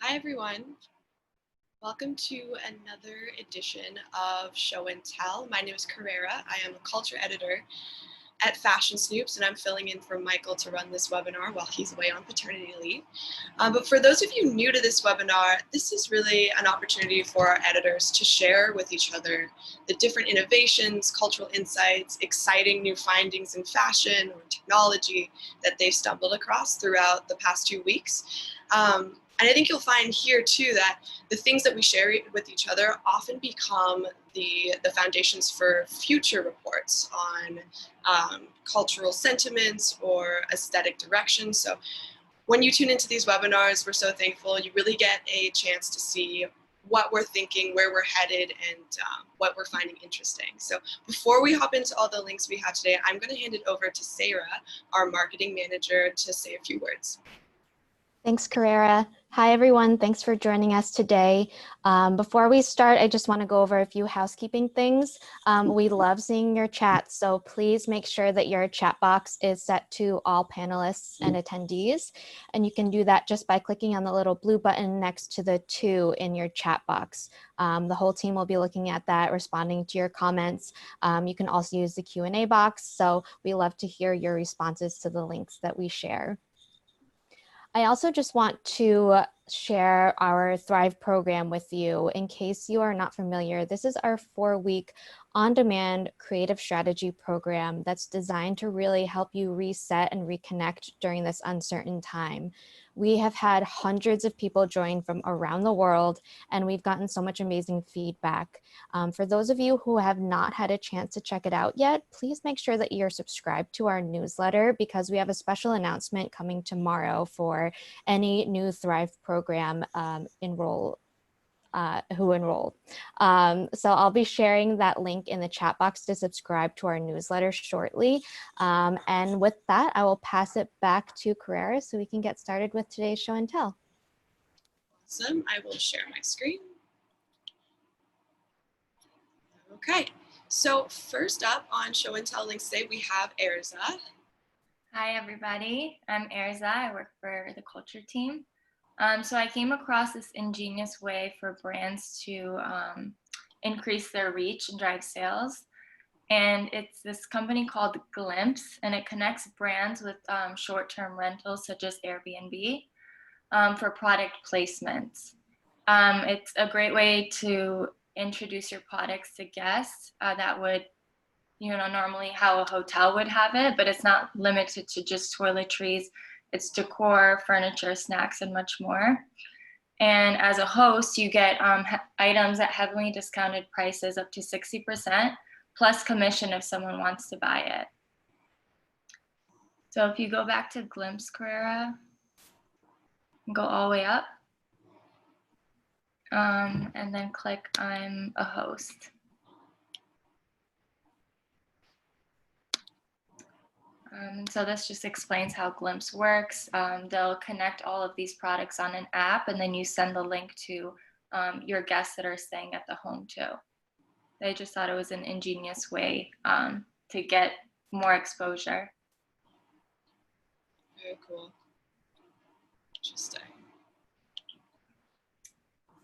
Hi everyone, welcome to another edition of Show and Tell. My name is Carrera. I am a culture editor at Fashion Snoops, and I'm filling in for Michael to run this webinar while he's away on paternity leave. But for those of you new to this webinar, this is really an opportunity for our editors to share with each other the different innovations, cultural insights, exciting new findings in fashion or technology that they've stumbled across throughout the past 2 weeks. And I think you'll find here too that the things that we share with each other often become the foundations for future reports on cultural sentiments or aesthetic direction. So when you tune into these webinars, we're so thankful. You really get a chance to see what we're thinking, where we're headed, and what we're finding interesting. So before we hop into all the links we have today, I'm going to hand it over to Sarah, our marketing manager, to say a few words. Thanks, Carrera. Hi, everyone. Thanks for joining us today. Before we start, I just want to go over a few housekeeping things. We love seeing your chat, so please make sure that your chat box is set to all panelists and attendees. And you can do that just by clicking on the little blue button next to the 2 in your chat box. The whole team will be looking at that, responding to your comments. You can also use the Q&A box, so we love to hear your responses to the links that we share. I also just want to share our Thrive program with you. In case you are not familiar, this is our 4-week on-demand creative strategy program that's designed to really help you reset and reconnect during this uncertain time. We have had hundreds of people join from around the world, and we've gotten so much amazing feedback. For those of you who have not had a chance to check it out yet, please make sure that you're subscribed to our newsletter because we have a special announcement coming tomorrow for any new Thrive program who enrolled. So I'll be sharing that link in the chat box to subscribe to our newsletter shortly. And with that, I will pass it back to Carrera so we can get started with today's show and tell. Awesome. I will share my screen. Okay, so first up on show and tell links today, we have Erza. Hi, everybody. I'm Erza. I work for the culture team. So I came across this ingenious way for brands to increase their reach and drive sales. And it's this company called Glimpse, and it connects brands with short-term rentals such as Airbnb for product placements. It's a great way to introduce your products to guests that would, normally how a hotel would have it, but it's not limited to just toiletries. It's decor, furniture, snacks, and much more. And as a host, you get items at heavily discounted prices up to 60%, plus commission if someone wants to buy it. So if you go back to Glimpse, Carrera, and go all the way up, and then click I'm a host. So this just explains how Glimpse works. They'll connect all of these products on an app, and then you send the link to your guests that are staying at the home too. They just thought it was an ingenious way to get more exposure. Very cool. Interesting.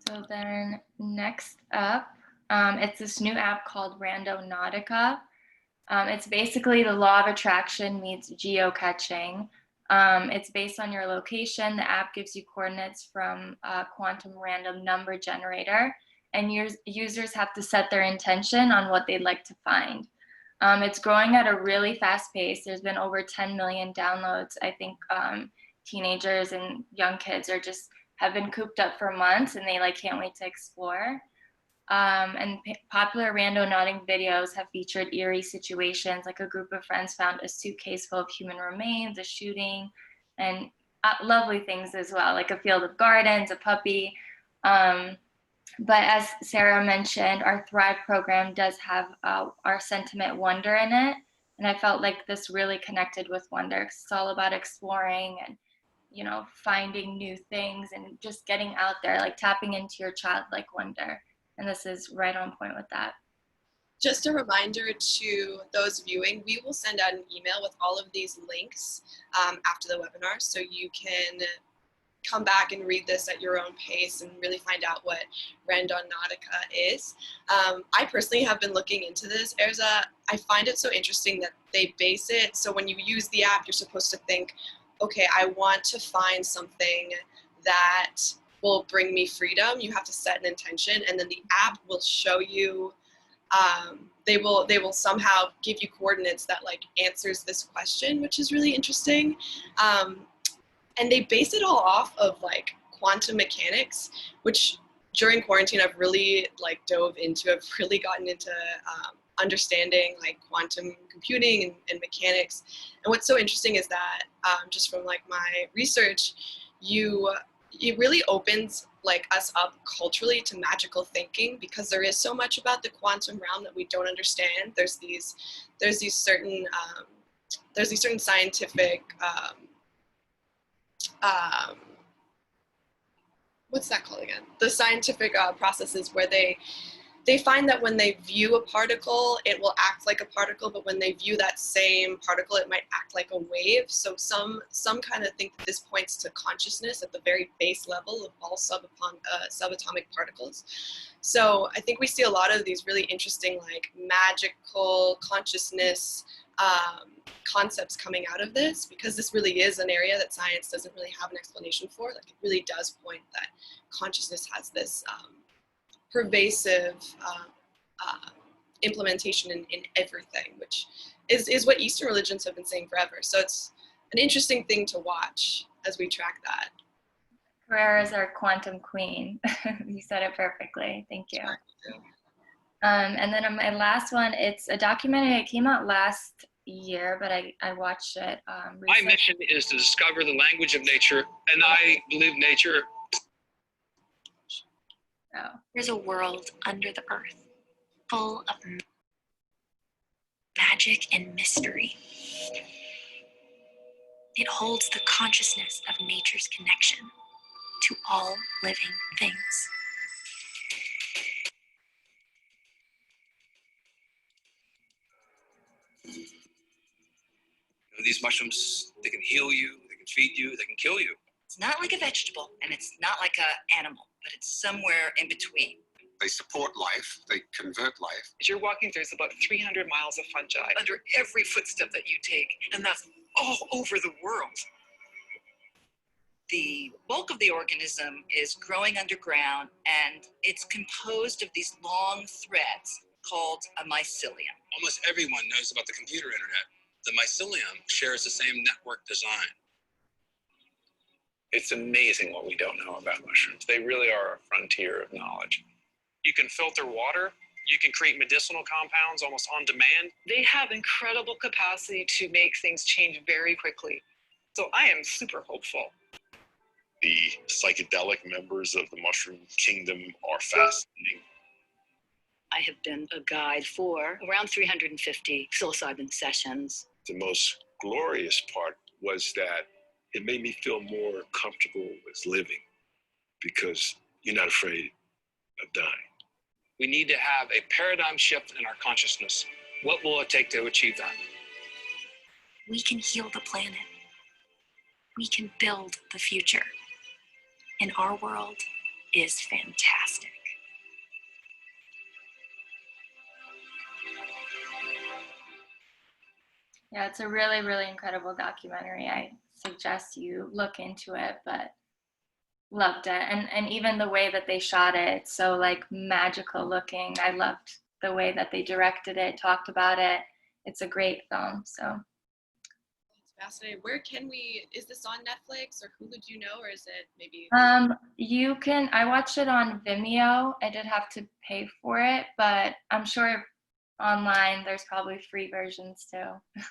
So then next up, it's this new app called Randonautica. It's basically the law of attraction meets geocaching. It's based on your location. The app gives you coordinates from a quantum random number generator, and users have to set their intention on what they'd like to find. It's growing at a really fast pace. There's been over 10 million downloads. I think teenagers and young kids have been cooped up for months, and they can't wait to explore. And popular randonauting videos have featured eerie situations, like a group of friends found a suitcase full of human remains, a shooting, and lovely things as well, like a field of gardens, a puppy. But as Sarah mentioned, our Thrive program does have our sentiment wonder in it. And I felt like this really connected with wonder. It's all about exploring and, finding new things and just getting out there, tapping into your childlike wonder. And this is right on point with that. Just a reminder to those viewing, we will send out an email with all of these links after the webinar, so you can come back and read this at your own pace and really find out what Randonautica is. I personally have been looking into this, Erza. I find it so interesting that they base it, so when you use the app, you're supposed to think, okay, I want to find something that will bring me freedom. You have to set an intention, and then the app will show you, they will somehow give you coordinates that like answers this question, which is really interesting. And they base it all off of like quantum mechanics, which during quarantine I've really like dove into. I've really gotten into understanding like quantum computing and mechanics. And what's so interesting is that just from like my research, it really opens like us up culturally to magical thinking, because there is so much about the quantum realm that we don't understand. There's these certain scientific what's that called again? The scientific processes where they find that when they view a particle, it will act like a particle, but when they view that same particle, it might act like a wave. So some kind of think that this points to consciousness at the very base level of all subatomic particles. So I think we see a lot of these really interesting, like magical consciousness concepts coming out of this, because this really is an area that science doesn't really have an explanation for. Like it really does point that consciousness has this pervasive implementation in everything, which is what Eastern religions have been saying forever. So it's an interesting thing to watch as we track that. Carrera is our quantum queen. You said it perfectly. Thank you. And then on my last one, it's a documentary. It came out last year, but I watched it recently. My mission is to discover the language of nature, and I believe nature. Oh. There's a world under the earth full of magic and mystery. It holds the consciousness of nature's connection to all living things. These mushrooms, they can heal you, they can feed you, they can kill you. It's not like a vegetable, and it's not like an animal, but it's somewhere in between. They support life, they convert life. As you're walking through, it's about 300 miles of fungi under every footstep that you take, and that's all over the world. The bulk of the organism is growing underground, and it's composed of these long threads called a mycelium. Almost everyone knows about the computer internet. The mycelium shares the same network design. It's amazing what we don't know about mushrooms. They really are a frontier of knowledge. You can filter water. You can create medicinal compounds almost on demand. They have incredible capacity to make things change very quickly. So I am super hopeful. The psychedelic members of the mushroom kingdom are fascinating. I have been a guide for around 350 psilocybin sessions. The most glorious part was that it made me feel more comfortable with living, because you're not afraid of dying. We need to have a paradigm shift in our consciousness. What will it take to achieve that? We can heal the planet. We can build the future. And our world is fantastic. Yeah, it's a really, really incredible documentary. I suggest you look into it, but loved it. And even the way that they shot it, it's so like magical looking. I loved the way that they directed it, talked about it. It's a great film, so. It's fascinating. Where can we, is this on Netflix or Hulu, do you know, or is it maybe? You can, I watched it on Vimeo. I did have to pay for it, but I'm sure online there's probably free versions too. Yeah,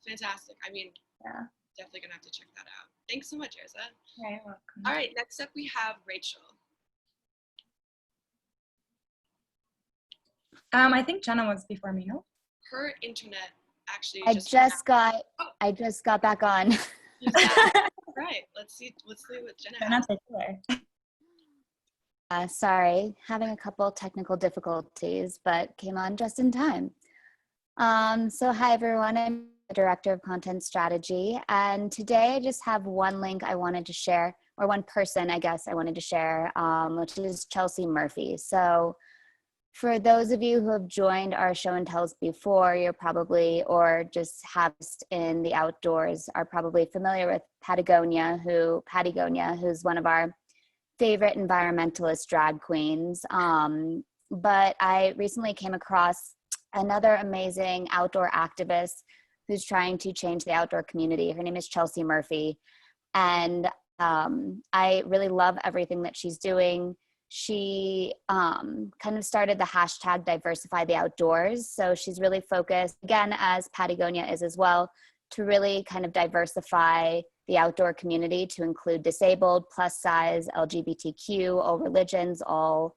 fantastic. I mean, yeah, definitely gonna have to check that out. Thanks so much, Erza. Yeah, you're welcome. All right, next up we have Rachel. I think Jenna was before me, no? Her internet actually I just got back on. Right. Let's see what Jenna Jenna, has. take it away. Sorry, having a couple technical difficulties, but came on just in time. So hi everyone, I'm the Director of Content Strategy, and today I just have one link I wanted to share or one person, I guess I wanted to share, which is Chelsea Murphy. So for those of you who have joined our show and tells before, you're probably, or just have in the outdoors, are probably familiar with Patagonia, who's one of our favorite environmentalist drag queens. But I recently came across another amazing outdoor activist who's trying to change the outdoor community. Her name is Chelsea Murphy. And I really love everything that she's doing. She kind of started the hashtag Diversify the Outdoors. So she's really focused, again, as Patagonia is as well, to really kind of diversify the outdoor community to include disabled, plus size, LGBTQ, all religions, all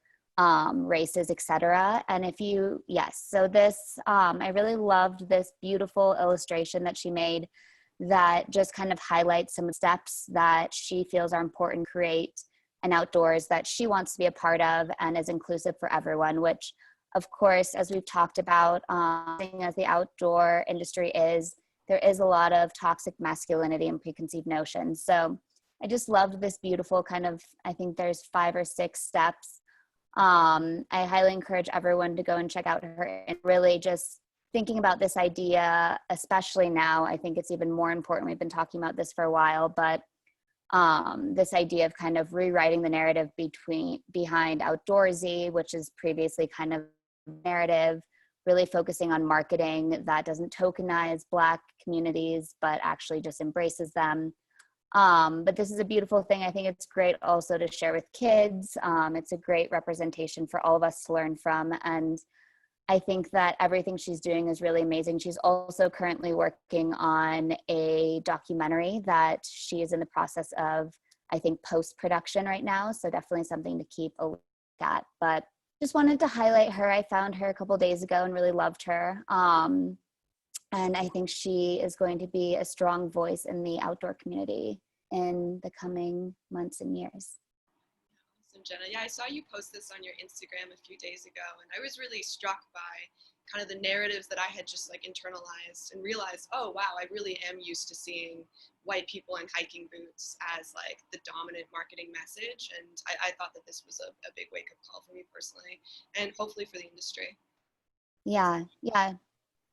races, etc. And so this, I really loved this beautiful illustration that she made that just kind of highlights some steps that she feels are important to create an outdoors that she wants to be a part of and is inclusive for everyone, which of course, as we've talked about, as the outdoor industry is, there is a lot of toxic masculinity and preconceived notions. So I just loved this beautiful kind of, I think there's 5 or 6 steps. I highly encourage everyone to go and check out her, and really just thinking about this idea, especially now, I think it's even more important. We've been talking about this for a while, but this idea of kind of rewriting the narrative behind outdoorsy, which is previously kind of narrative, really focusing on marketing that doesn't tokenize Black communities, but actually just embraces them. But this is a beautiful thing. I think it's great also to share with kids. It's a great representation for all of us to learn from. And I think that everything she's doing is really amazing. She's also currently working on a documentary that she is in the process of, I think, post-production right now. So definitely something to keep a look at. But just wanted to highlight her. I found her a couple days ago and really loved her. And I think she is going to be a strong voice in the outdoor community in the coming months and years. Jenna. Yeah, I saw you post this on your Instagram a few days ago, and I was really struck by kind of the narratives that I had just like internalized and realized, oh wow, I really am used to seeing white people in hiking boots as like the dominant marketing message, and I thought that this was a big wake-up call for me personally, and hopefully for the industry. Yeah,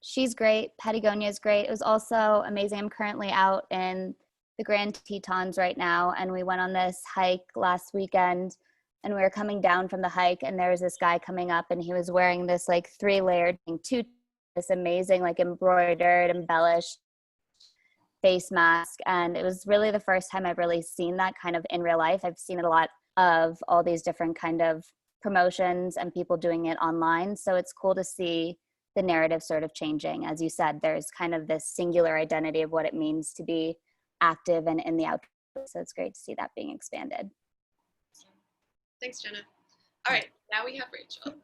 she's great. Patagonia is great. It was also amazing. I'm currently out in the Grand Tetons right now, and we went on this hike last weekend. And we were coming down from the hike, and there was this guy coming up, and he was wearing this like 3-layered this amazing like embroidered, embellished face mask. And it was really the first time I've really seen that kind of in real life. I've seen it a lot of all these different kind of promotions and people doing it online. So it's cool to see the narrative sort of changing. As you said, there's kind of this singular identity of what it means to be active and in the outdoors. So it's great to see that being expanded. Thanks, Jenna. All right, now we have Rachel.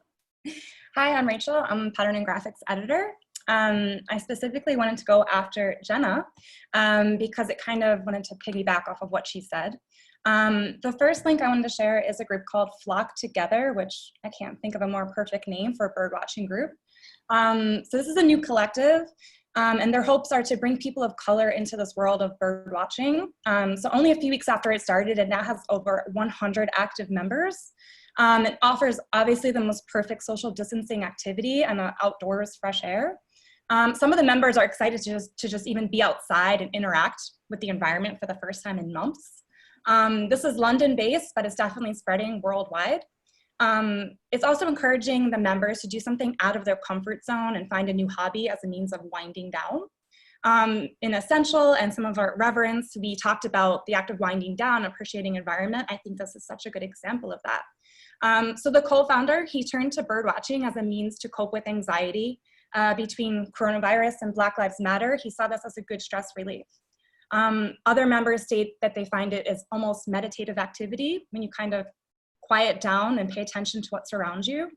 Hi, I'm Rachel. I'm a pattern and graphics editor. I specifically wanted to go after Jenna because it kind of wanted to piggyback off of what she said. The first link I wanted to share is a group called Flock Together, which I can't think of a more perfect name for a birdwatching group. So this is a new collective. And their hopes are to bring people of color into this world of bird watching. So only a few weeks after it started, it now has over 100 active members. It offers obviously the most perfect social distancing activity and outdoors fresh air. Some of the members are excited to just even be outside and interact with the environment for the first time in months. This is London-based, but it's definitely spreading worldwide. It's also encouraging the members to do something out of their comfort zone and find a new hobby as a means of winding down. In Essential and some of our reverence, we talked about the act of winding down, appreciating environment. I think this is such a good example of that. So the co-founder, he turned to bird watching as a means to cope with anxiety between coronavirus and Black Lives Matter. He saw this as a good stress relief. Other members state that they find it as almost meditative activity when you kind of quiet down and pay attention to what's around you.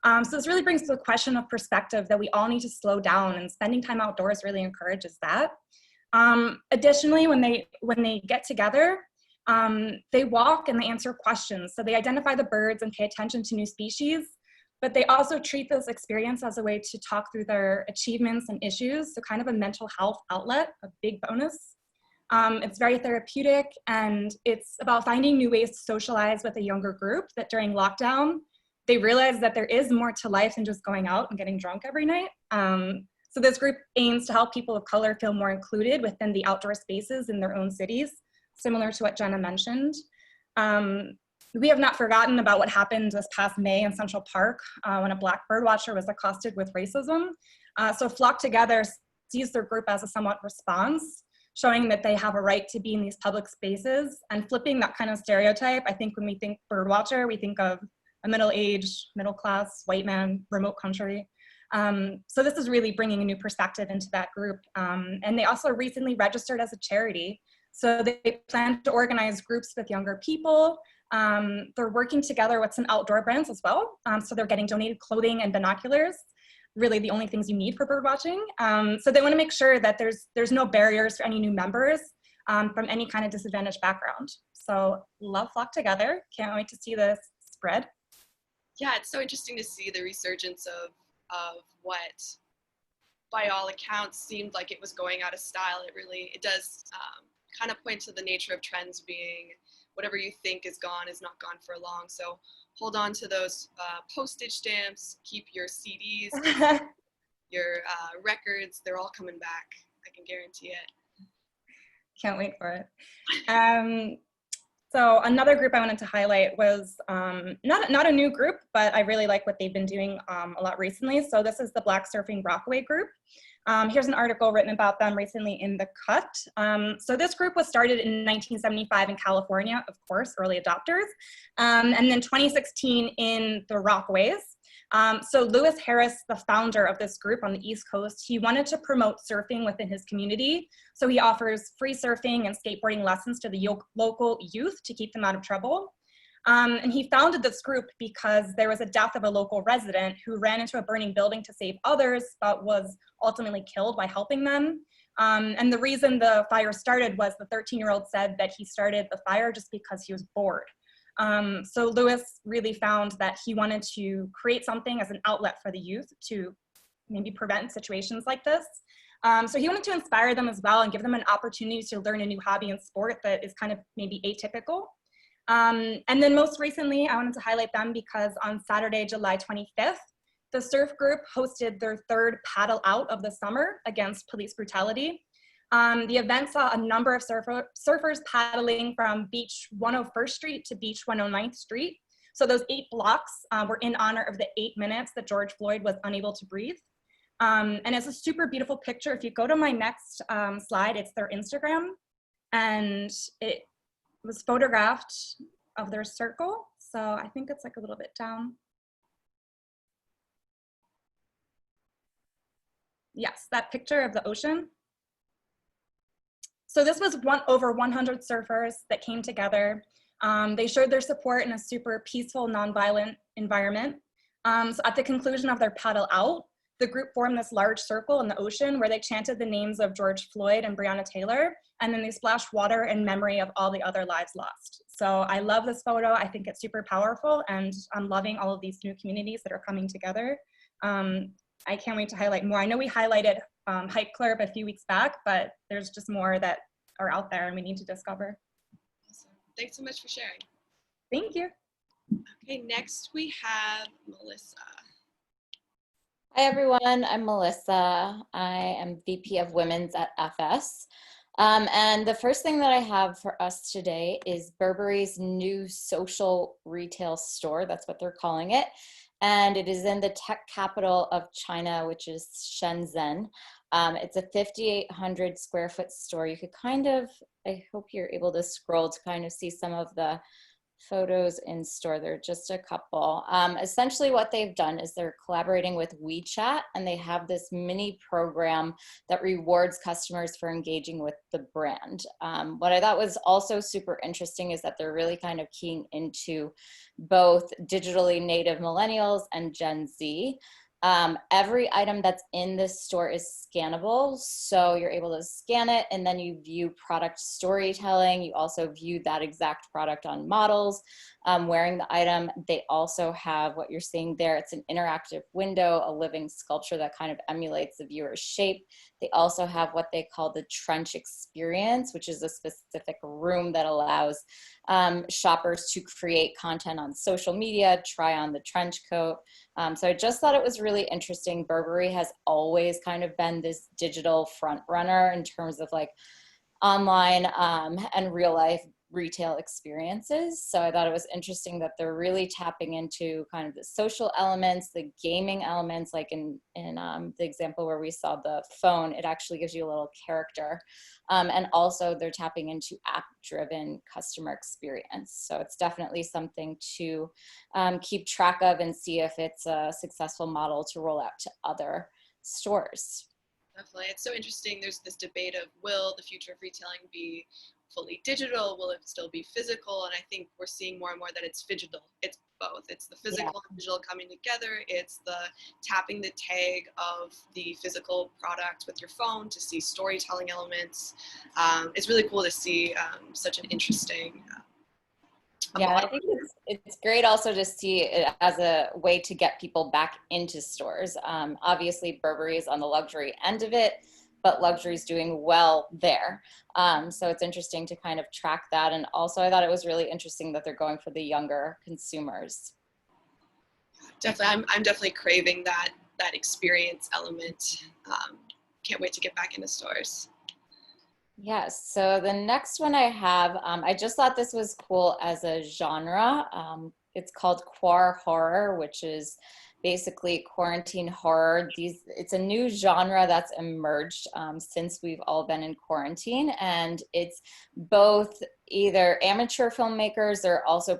So this really brings to the question of perspective that we all need to slow down, and spending time outdoors really encourages that. Additionally, when they get together, they walk and they answer questions. So they identify the birds and pay attention to new species, but they also treat this experience as a way to talk through their achievements and issues. So kind of a mental health outlet, a big bonus. It's very therapeutic, and it's about finding new ways to socialize with a younger group that during lockdown, they realize that there is more to life than just going out and getting drunk every night. So this group aims to help people of color feel more included within the outdoor spaces in their own cities, similar to what Jenna mentioned. We have not forgotten about what happened this past May in Central Park when a Black birdwatcher was accosted with racism. So Flock Together sees their group as a somewhat response, showing that they have a right to be in these public spaces and flipping that kind of stereotype. I think when we think birdwatcher, we think of a middle-aged, middle-class, white man, remote country. So this is really bringing a new perspective into that group. And they also recently registered as a charity. So they plan to organize groups with younger people. They're working together with some outdoor brands as well. So they're getting donated clothing and binoculars, really the only things you need for bird watching. So they want to make sure that there's no barriers for any new members from any kind of disadvantaged background. So love Flock Together. Can't wait to see this spread. Yeah, it's so interesting to see the resurgence of what, by all accounts, seemed like it was going out of style. It does kind of point to the nature of trends being whatever you think is gone is not gone for long. So hold on to those postage stamps, keep your CDs, your records, they're all coming back. I can guarantee it. Can't wait for it. So another group I wanted to highlight was not a new group, but I really like what they've been doing a lot recently. So this is the Black Surfing Rockaway group. Here's an article written about them recently in The Cut. So this group was started in 1975 in California, of course, early adopters, and then 2016 in the Rockaways. So Lewis Harris, the founder of this group on the East Coast, he wanted to promote surfing within his community. So he offers free surfing and skateboarding lessons to the local youth to keep them out of trouble. And he founded this group because there was a death of a local resident who ran into a burning building to save others, but was ultimately killed by helping them. And the reason the fire started was the 13-year-old said that he started the fire just because he was bored. So Lewis really found that he wanted to create something as an outlet for the youth to maybe prevent situations like this. So he wanted to inspire them as well and give them an opportunity to learn a new hobby and sport that is kind of maybe atypical. And then most recently, I wanted to highlight them because on Saturday, July 25th, the surf group hosted their third paddle out of the summer against police brutality. The event saw a number of surfers paddling from Beach 101st Street to Beach 109th Street. So those 8 blocks were in honor of the 8 minutes that George Floyd was unable to breathe. And it's a super beautiful picture. If you go to my next slide, it's their Instagram. And it was photographed of their circle. So I think it's like a little bit down. Yes, that picture of the ocean. So this was over 100 surfers that came together. They showed their support in a super peaceful, nonviolent environment. So at the conclusion of their paddle out, the group formed this large circle in the ocean where they chanted the names of George Floyd and Breonna Taylor, and then they splashed water in memory of all the other lives lost. So I love this photo. I think it's super powerful, and I'm loving all of these new communities that are coming together. I can't wait to highlight more. I know we highlighted Hike Club a few weeks back, but there's just more that are out there and we need to discover. Awesome. Thanks so much for sharing. Thank you. Okay, next we have Melissa. Hi everyone, I'm Melissa. I am VP of Women's at FS. And the first thing that I have for us today is Burberry's new social retail store. That's what they're calling it. And it is in the tech capital of China, which is Shenzhen. It's a 5,800 square foot store. You could kind of, I hope you're able to scroll to kind of see some of the photos in store. There are just a couple. Essentially what they've done is they're collaborating with WeChat, and they have this mini program that rewards customers for engaging with the brand. What I thought was also super interesting is that they're really kind of keying into both digitally native millennials and Gen Z. Every item that's in this store is scannable. So you're able to scan it and then you view product storytelling. You also view that exact product on models wearing the item. They also have what you're seeing there. It's an interactive window, a living sculpture that kind of emulates the viewer's shape. They also have what they call the trench experience, which is a specific room that allows shoppers to create content on social media, try on the trench coat. So I just thought it was really interesting. Burberry has always kind of been this digital front runner in terms of like online and real life retail experiences. So I thought it was interesting that they're really tapping into kind of the social elements, the gaming elements, like in the example where we saw the phone, it actually gives you a little character. And also they're tapping into app-driven customer experience. So it's definitely something to keep track of and see if it's a successful model to roll out to other stores. Definitely. It's so interesting. There's this debate of, will the future of retailing be fully digital? Will it still be physical? And I think we're seeing more and more that it's phygital. It's both. It's the physical and digital coming together. It's the tapping the tag of the physical product with your phone to see storytelling elements. It's really cool to see such an interesting yeah, I think it's great also to see it as a way to get people back into stores. Obviously, Burberry is on the luxury end of it, but luxury is doing well there. So it's interesting to kind of track that. And also, I thought it was really interesting that they're going for the younger consumers. Definitely, I'm definitely craving that experience element. Can't wait to get back into stores. Yes, so the next one I have, I just thought this was cool as a genre. It's called Quar Horror, which is basically quarantine horror. It's a new genre that's emerged since we've all been in quarantine, and it's both either amateur filmmakers or also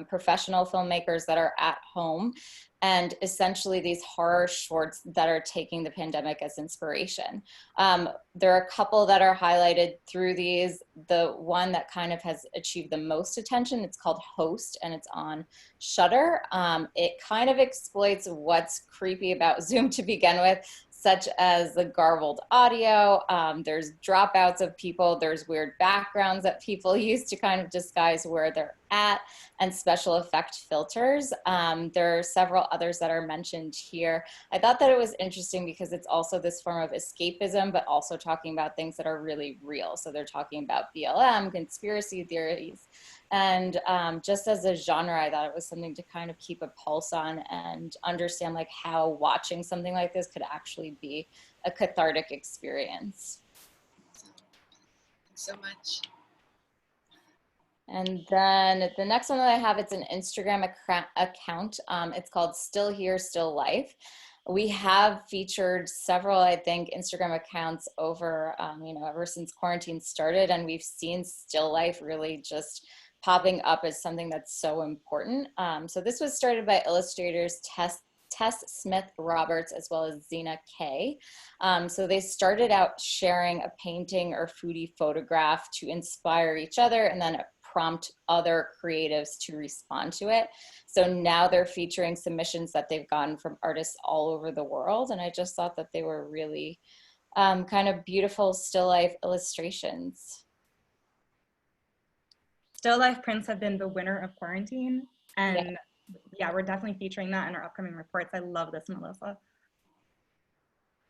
professional filmmakers that are at home, and essentially these horror shorts that are taking the pandemic as inspiration. There are a couple that are highlighted through these. The one that kind of has achieved the most attention, it's called Host, and it's on Shudder. It kind of exploits what's creepy about Zoom to begin with, such as the garbled audio. There's dropouts of people. There's weird backgrounds that people use to kind of disguise where they're at, and special effect filters. There are several others that are mentioned here. I thought that it was interesting because it's also this form of escapism, but also talking about things that are really real. So they're talking about BLM, conspiracy theories, and just as a genre, I thought it was something to kind of keep a pulse on and understand like how watching something like this could actually be a cathartic experience. Thanks so much. And then the next one that I have, it's an Instagram account. It's called Still Here, Still Life. We have featured several, I think, Instagram accounts over, ever since quarantine started, and we've seen still life really just popping up as something that's so important. So this was started by illustrators Tess Smith Roberts as well as Zena Kay. So they started out sharing a painting or foodie photograph to inspire each other and then prompt other creatives to respond to it. So now they're featuring submissions that they've gotten from artists all over the world. And I just thought that they were really kind of beautiful still life illustrations. Still life prints have been the winner of quarantine. And yeah, we're definitely featuring that in our upcoming reports. I love this, Melissa.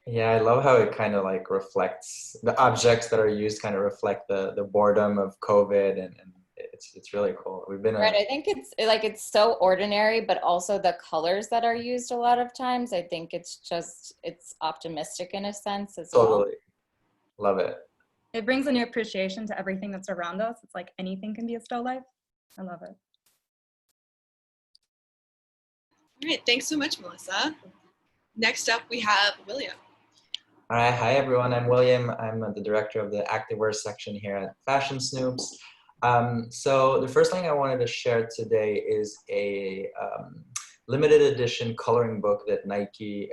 Yeah, I love how it kind of like reflects, the objects that are used kind of reflect the boredom of COVID, and it's really cool. We've been right. I think it's so ordinary, but also the colors that are used a lot of times. I think it's optimistic in a sense as well. Totally. Love it. It brings a new appreciation to everything that's around us. It's like anything can be a still life. I love it. All right, thanks so much, Melissa. Next up, we have William. All right, hi everyone, I'm William. I'm the director of the activewear section here at Fashion Snoops. So the first thing I wanted to share today is a limited edition coloring book that Nike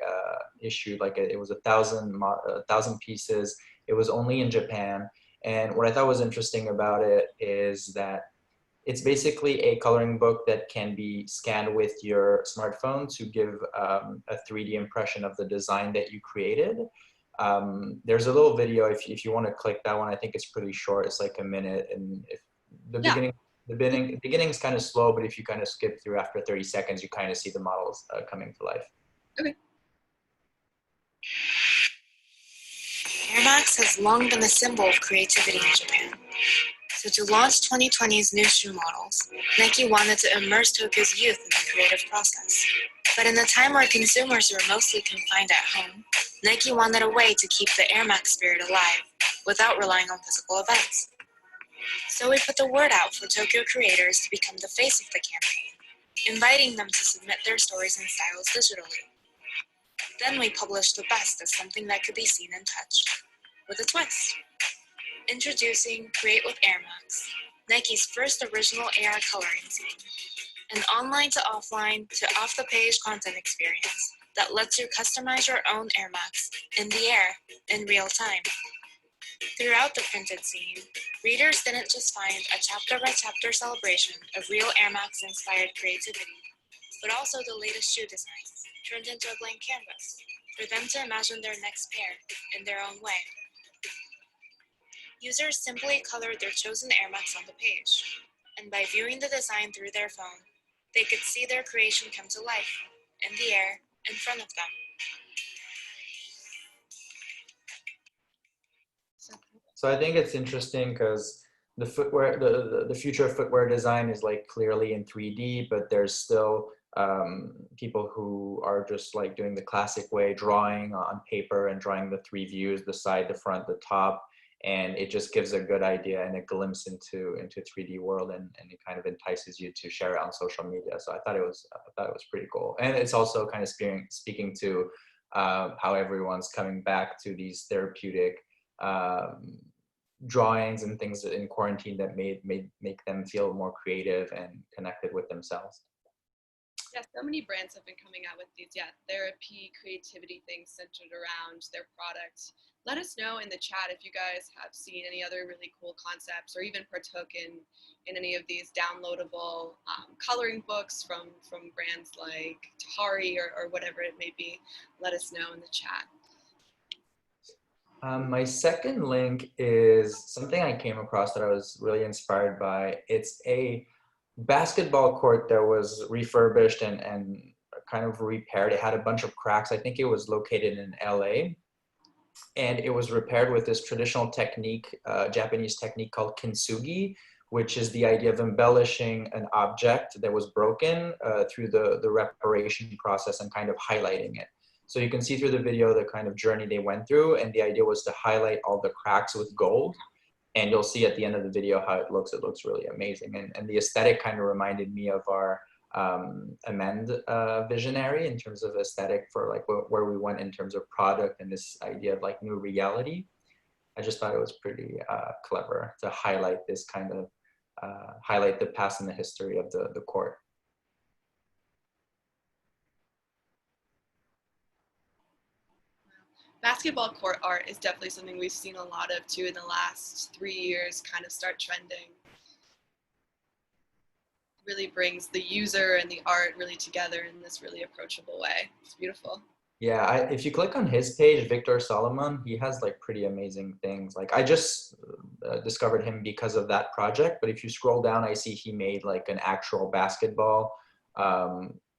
issued. It was 1,000 pieces. It was only in Japan. And what I thought was interesting about it is that It's basically a coloring book that can be scanned with your smartphone to give a 3D impression of the design that you created. There's a little video if you want to click that one. I think it's pretty short. It's like a minute, and if the beginning is kind of slow, but if you kind of skip through after 30 seconds, you kind of see the models coming to life. Okay. Air Max has long been a symbol of creativity in Japan. So to launch 2020's new shoe models, Nike wanted to immerse Tokyo's youth in the creative process. But in a time where consumers were mostly confined at home, Nike wanted a way to keep the Air Max spirit alive without relying on physical events. So we put the word out for Tokyo creators to become the face of the campaign, inviting them to submit their stories and styles digitally. Then we published the best as something that could be seen and touched, with a twist. Introducing Create with Air Max, Nike's first original AR coloring zine, an online to offline to off-the-page content experience that lets you customize your own Air Max in the air in real time. Throughout the printed zine, readers didn't just find a chapter-by-chapter celebration of real Air Max-inspired creativity, but also the latest shoe designs turned into a blank canvas for them to imagine their next pair in their own way. Users simply colored their chosen Air Max on the page, and by viewing the design through their phone, they could see their creation come to life, in the air, in front of them. So I think it's interesting because the footwear, the future of footwear design is like clearly in 3D, but there's still people who are just like doing the classic way, drawing on paper and drawing the 3 views, the side, the front, the top. And it just gives a good idea and a glimpse into 3D world, and it kind of entices you to share it on social media. So I thought it was pretty cool, and it's also kind of speaking to how everyone's coming back to these therapeutic drawings and things in quarantine that make them feel more creative and connected with themselves. Yeah, so many brands have been coming out with these, therapy, creativity things centered around their product. Let us know in the chat if you guys have seen any other really cool concepts or even partook in any of these downloadable coloring books from brands like Tahari or whatever it may be. Let us know in the chat. My second link is something I came across that I was really inspired by. It's a basketball court that was refurbished and kind of repaired. It had a bunch of cracks. I think it was located in LA. And it was repaired with this traditional technique, Japanese technique called kintsugi, which is the idea of embellishing an object that was broken through the reparation process and kind of highlighting it. So you can see through the video the kind of journey they went through, and the idea was to highlight all the cracks with gold. And you'll see at the end of the video how it looks. It looks really amazing. And the aesthetic kind of reminded me of our Amend visionary in terms of aesthetic for like where we went in terms of product and this idea of like new reality. I just thought it was pretty clever to highlight this kind of highlight the past and the history of the court. Basketball court art is definitely something we've seen a lot of too in the last 3 years, kind of start trending. Really brings the user and the art really together in this really approachable way. It's beautiful. Yeah, if you click on his page, Victor Solomon, he has like pretty amazing things. Like I just discovered him because of that project, but if you scroll down, I see he made like an actual basketball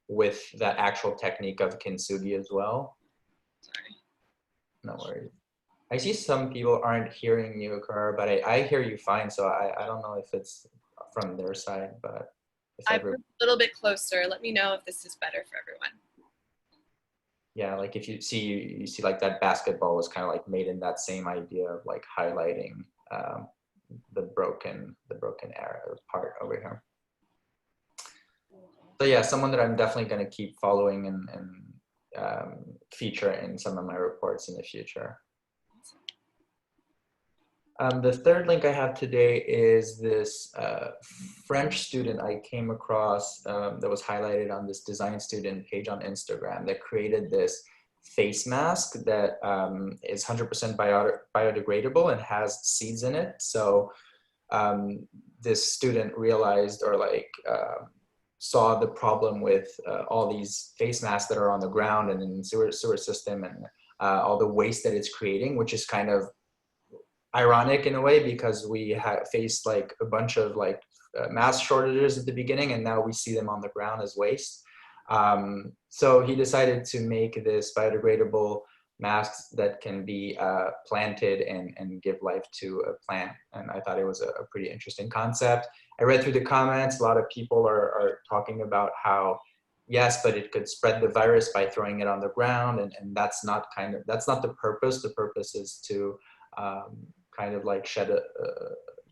with that actual technique of kintsugi as well. Sorry. No worries. I see some people aren't hearing you, Kara, but I hear you fine, so I don't know if it's from their side, but I'm a little bit closer. Let me know if this is better for everyone. Yeah, like if you see like that basketball was kind of like made in that same idea of like highlighting the broken area part over here. So yeah, someone that I'm definitely going to keep following and feature in some of my reports in the future. The third link I have today is this French student I came across that was highlighted on this design student page on Instagram that created this face mask that is 100% biodegradable and has seeds in it. So this student realized or like saw the problem with all these face masks that are on the ground and in the sewer system, and all the waste that it's creating, which is kind of ironic in a way, because we faced like a bunch of like mask shortages at the beginning, and now we see them on the ground as waste. So he decided to make this biodegradable masks that can be planted and give life to a plant. And I thought it was a pretty interesting concept. I read through the comments, a lot of people are talking about how, yes, but it could spread the virus by throwing it on the ground, and that's not that's not the purpose. The purpose is to kind of like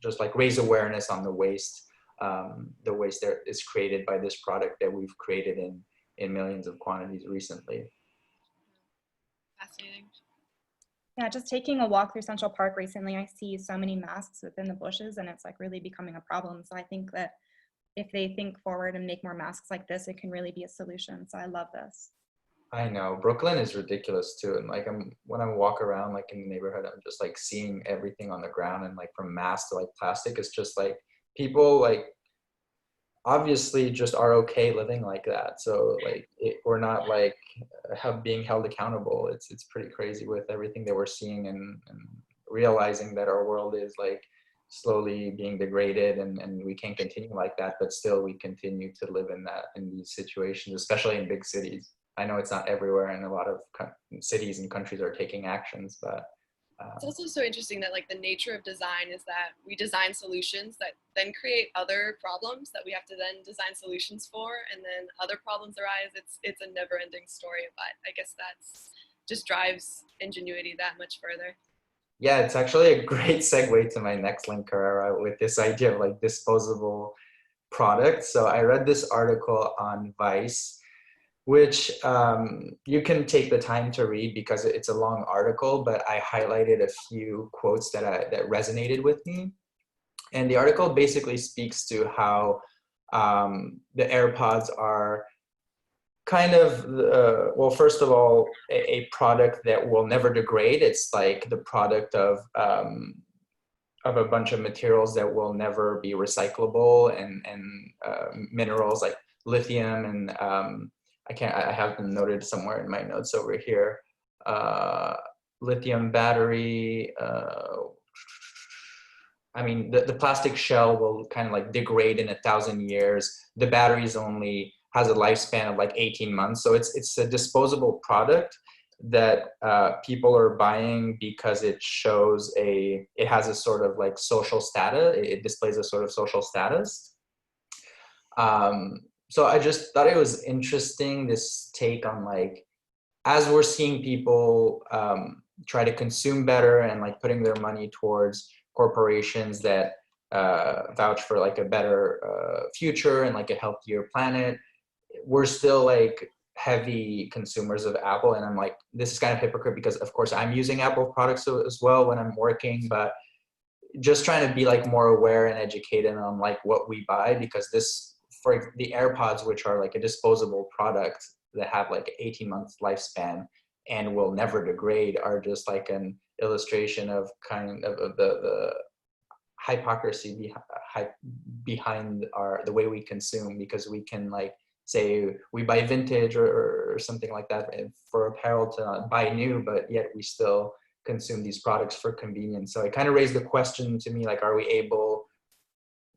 just like raise awareness on the waste that is created by this product that we've created in millions of quantities recently. Fascinating. Yeah, just taking a walk through Central Park recently, I see so many masks within the bushes, and it's like really becoming a problem. So I think that if they think forward and make more masks like this, it can really be a solution. So I love this. I know Brooklyn is ridiculous too, and like when I walk around like in the neighborhood, I'm just like seeing everything on the ground, and like from masks to like plastic. It's just like people like obviously just are okay living like that. So like we're not like being held accountable. It's pretty crazy with everything that we're seeing, and realizing that our world is like slowly being degraded, and we can't continue like that, but still we continue to live in these situations, especially in big cities. I know it's not everywhere, and a lot of cities and countries are taking actions, but it's also so interesting that like the nature of design is that we design solutions that then create other problems that we have to then design solutions for, and then other problems arise. It's a never-ending story, but I guess that's just drives ingenuity that much further. Yeah, it's actually a great segue to my next link, Carrera, with this idea of like disposable products. So I read this article on Vice, which you can take the time to read because it's a long article, but I highlighted a few quotes that resonated with me. And the article basically speaks to how the AirPods are kind of, well, first of all, a product that will never degrade. It's like the product of a bunch of materials that will never be recyclable, and minerals like lithium and I have them noted somewhere in my notes over here. Lithium battery. I mean, the plastic shell will kind of like degrade in 1,000 years. The batteries only has a lifespan of like 18 months. So it's a disposable product that people are buying because it shows it has a sort of like social status. It displays a sort of social status. So I just thought it was interesting, this take on like, as we're seeing people try to consume better and like putting their money towards corporations that vouch for like a better future and like a healthier planet, we're still like heavy consumers of Apple. And I'm like, this is kind of hypocrite because of course I'm using Apple products as well when I'm working, but just trying to be like more aware and educated on like what we buy, because this, for the AirPods, which are like a disposable product that have like 18 months lifespan and will never degrade, are just like an illustration of kind of the hypocrisy behind the way we consume, because we can like say we buy vintage or something like that for apparel to buy new, but yet we still consume these products for convenience. So it kind of raised the question to me, like, are we able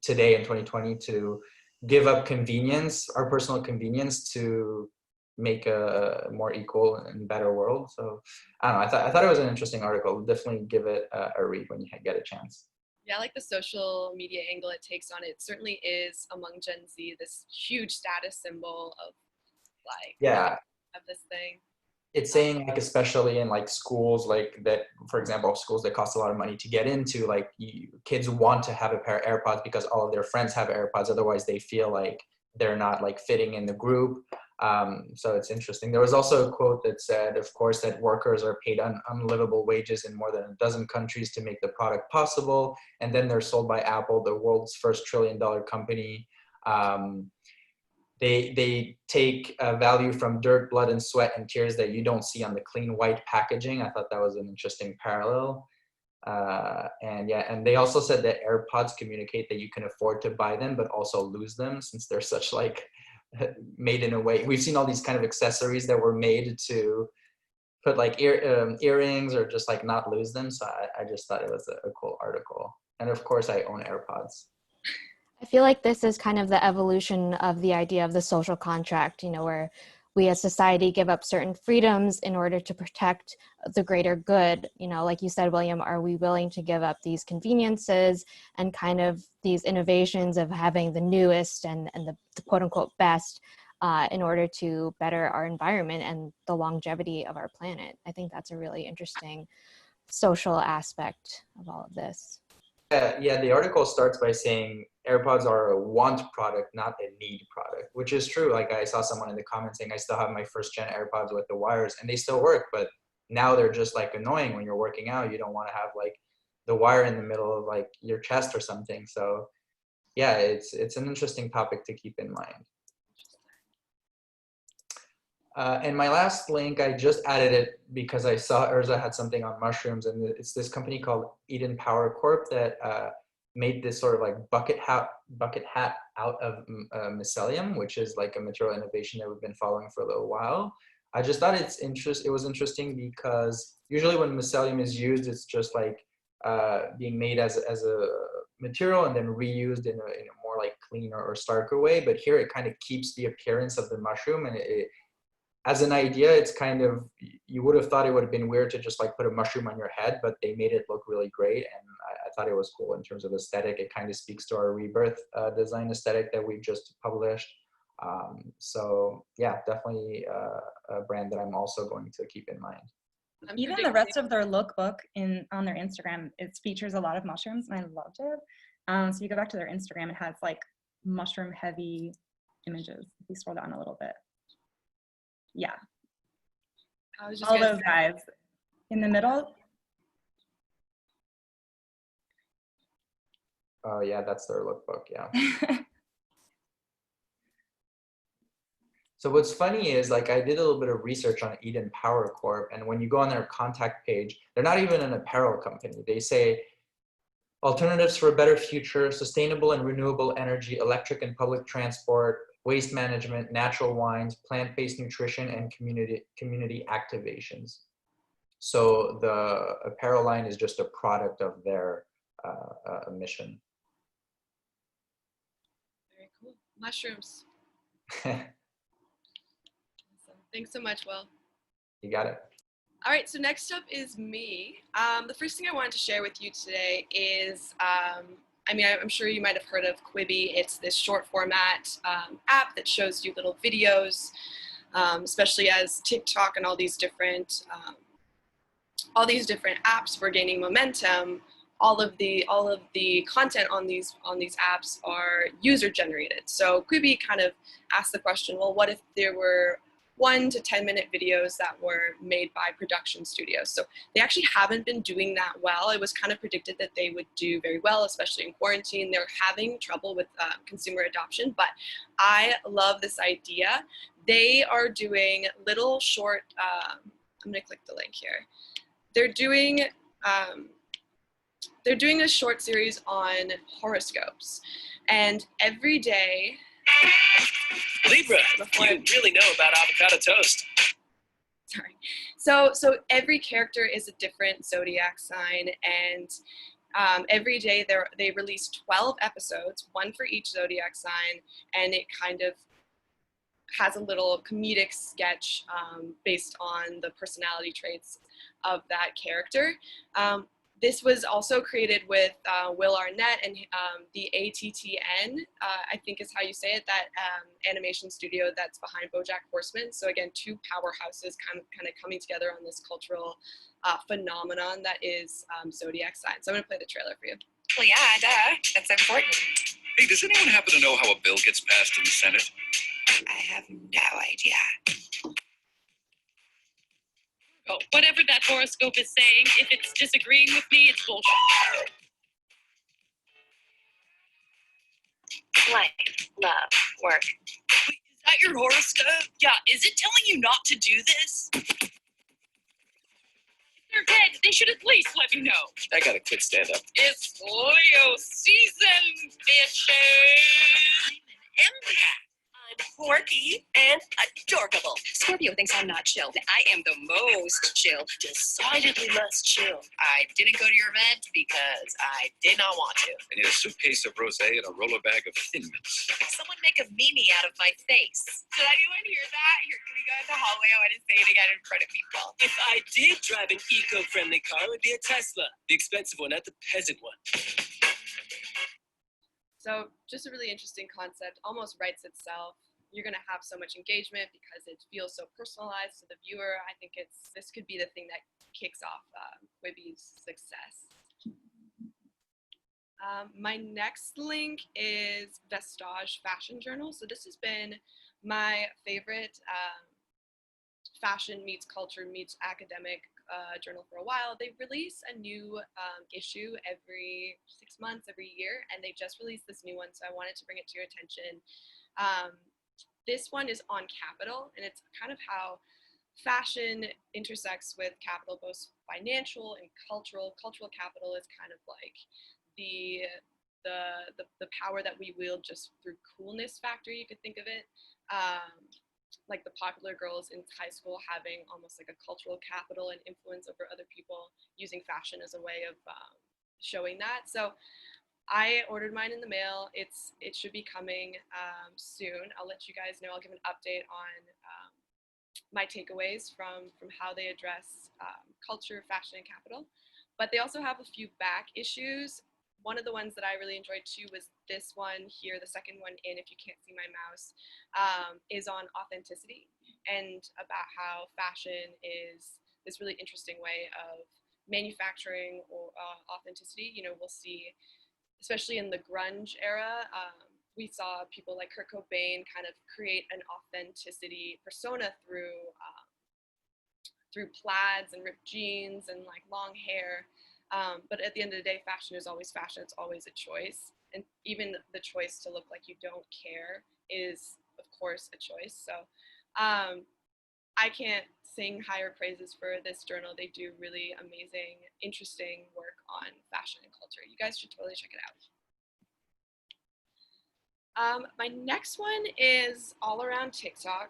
today in 2020 to give up convenience, our personal convenience, to make a more equal and better world? So I don't know, I thought it was an interesting article. Definitely give it a read when you get a chance. Yeah, I like the social media angle it takes on it. It certainly is among Gen Z this huge status symbol of like, yeah, of this thing. It's saying like, especially in like schools like that, for example, schools that cost a lot of money to get into, like kids want to have a pair of AirPods because all of their friends have AirPods. Otherwise they feel like they're not like fitting in the group. So it's interesting. There was also a quote that said, of course, that workers are paid unlivable wages in more than a dozen countries to make the product possible. And then they're sold by Apple, the world's first trillion-dollar company. They take value from dirt, blood, and sweat and tears that you don't see on the clean white packaging. I thought that was an interesting parallel. And yeah, and they also said that AirPods communicate that you can afford to buy them, but also lose them since they're such like made in a way. We've seen all these kind of accessories that were made to put like earrings or just like not lose them. So I just thought it was a cool article. And of course I own AirPods. I feel like this is kind of the evolution of the idea of the social contract, where we as society give up certain freedoms in order to protect the greater good. Like you said, William, are we willing to give up these conveniences and kind of these innovations of having the newest and the quote unquote best in order to better our environment and the longevity of our planet? I think that's a really interesting social aspect of all of this. Yeah, the article starts by saying AirPods are a want product, not a need product, which is true. Like I saw someone in the comments saying, I still have my first gen AirPods with the wires and they still work, but now they're just like annoying when you're working out. You don't want to have like the wire in the middle of like your chest or something. So yeah, it's an interesting topic to keep in mind. And my last link, I just added it because I saw Urza had something on mushrooms, and it's this company called Eden Power Corp that made this sort of like bucket hat out of mycelium, which is like a material innovation that we've been following for a little while. I just thought it was interesting because usually when mycelium is used, it's just like being made as a material and then reused in a more like cleaner or starker way. But here it kind of keeps the appearance of the mushroom, and as an idea, it's kind of, you would have thought it would have been weird to just like put a mushroom on your head, but they made it look really great. And I thought it was cool in terms of aesthetic. It kind of speaks to our rebirth design aesthetic that we've just published. So yeah, definitely a brand that I'm also going to keep in mind. Even the rest of their lookbook on their Instagram, it features a lot of mushrooms, and I loved it. So you go back to their Instagram, it has like mushroom heavy images. If you scroll down a little bit. Yeah. All those guys in the middle. Oh yeah, that's their lookbook, yeah. So what's funny is like I did a little bit of research on Eden Power Corp, and when you go on their contact page, they're not even an apparel company. They say alternatives for a better future, sustainable and renewable energy, electric and public transport, waste management, natural wines, plant-based nutrition, and community activations. So the apparel line is just a product of their mission. Very cool. Mushrooms. Awesome. Thanks so much, Will. You got it. All right, so next up is me. The first thing I wanted to share with you today is, I'm sure you might have heard of Quibi. It's this short format app that shows you little videos, especially as TikTok and all these different apps were gaining momentum. All of the content on these apps are user generated. So Quibi kind of asked the question, well, what if there were 1 to 10 minute videos that were made by production studios? So they actually haven't been doing that well. It was kind of predicted that they would do very well, especially in quarantine. They're having trouble with consumer adoption, but I love this idea. They are doing little short, I'm gonna click the link here. They're doing a short series on horoscopes, and every day, Libra, you really know about avocado toast. Sorry. So every character is a different zodiac sign, and every day they release 12 episodes, 1 for each zodiac sign, and it kind of has a little comedic sketch based on the personality traits of that character. This was also created with Will Arnett and the ATTN, I think is how you say it, that animation studio that's behind BoJack Horseman. So again, 2 powerhouses kind of coming together on this cultural phenomenon that is zodiac signs. So I'm gonna play the trailer for you. Well, yeah, duh. That's important. Hey, does anyone happen to know how a bill gets passed in the Senate? I have no idea. Oh, whatever that horoscope is saying, if it's disagreeing with me, it's bullshit. Life, love, work. Wait, is that your horoscope? Yeah, is it telling you not to do this? They're dead. They should at least let me know. I gotta quit stand-up. It's Leo season, bitches. I'm an empath. I'm quirky and adorable. Scorpio thinks I'm not chill. I am the most chill. Decidedly less chill. I didn't go to your event because I did not want to. I need a suitcase of rosé and a roller bag of Thin Mints. Someone make a meme out of my face. Did anyone hear that? Here, can we go in the hallway? I want to say it again in front of people. If I did drive an eco-friendly car, it would be a Tesla. The expensive one, not the peasant one. So just a really interesting concept, almost writes itself. You're going to have so much engagement because it feels so personalized to the viewer. I think this could be the thing that kicks off Quibi's success. My next link is Vestige Fashion Journal. So this has been my favorite fashion meets culture meets academic journal for a while. They release a new issue every 6 months, every year, and they just released this new one, so I wanted to bring it to your attention. This one is on capital, and it's kind of how fashion intersects with capital, both financial and cultural. Cultural capital is kind of like the power that we wield just through coolness factor, you could think of it. Like the popular girls in high school having almost like a cultural capital and influence over other people, using fashion as a way of showing that. So I ordered mine in the mail. It should be coming soon. I'll let you guys know. I'll give an update on my takeaways from how they address culture, fashion, and capital. But they also have a few back issues. One of the ones that I really enjoyed too was this one here, the second one in, if you can't see my mouse, is on authenticity and about how fashion is this really interesting way of manufacturing or authenticity. You know, we'll see, especially in the grunge era, we saw people like Kurt Cobain kind of create an authenticity persona through plaids and ripped jeans and like long hair. But at the end of the day, fashion is always fashion. It's always a choice. And even the choice to look like you don't care is, of course, a choice. So I can't sing higher praises for this journal. They do really amazing, interesting work on fashion and culture. You guys should totally check it out. My next one is all around TikTok.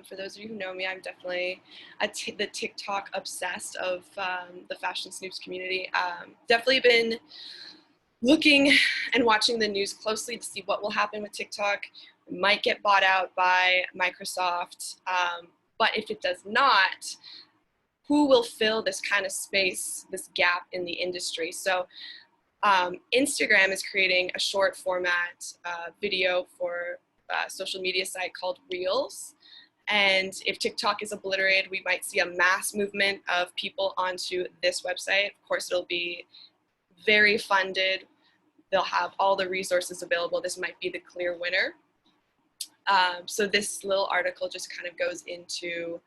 For those of you who know me, I'm definitely the TikTok obsessed of the Fashion Snoops community. Definitely been looking and watching the news closely to see what will happen with TikTok. It might get bought out by Microsoft, but if it does not, who will fill this kind of space, this gap in the industry? So Instagram is creating a short format video for a social media site called Reels. And if TikTok is obliterated, we might see a mass movement of people onto this website. Of course, it'll be very funded. They'll have all the resources available. This might be the clear winner. So this little article just kind of goes into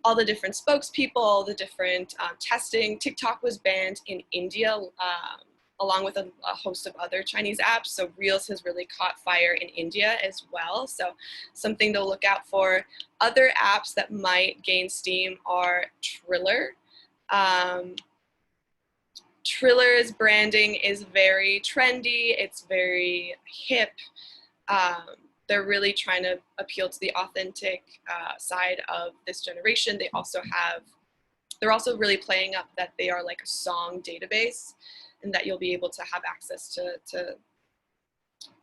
all the different spokespeople, the different testing. TikTok was banned in India along with a host of other Chinese apps. So Reels has really caught fire in India as well. So something to look out for. Other apps that might gain steam are Triller. Triller's branding is very trendy. It's very hip. They're really trying to appeal to the authentic side of this generation. They're also really playing up that they are like a song database, and that you'll be able to have access to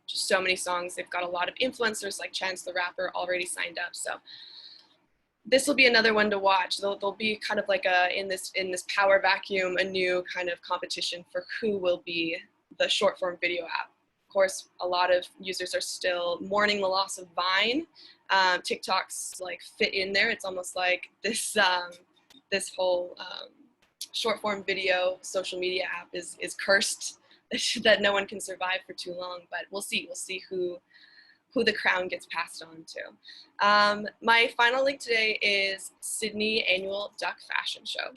just so many songs. They've got a lot of influencers like Chance the Rapper already signed up. So this will be another one to watch. There'll be kind of like in this power vacuum, a new kind of competition for who will be the short form video app. Of course, a lot of users are still mourning the loss of Vine. TikTok's like fit in there. It's almost like this whole short form video social media app is cursed, that no one can survive for too long. But we'll see who the crown gets passed on to. My final link today is Sydney Annual Duck Fashion Show.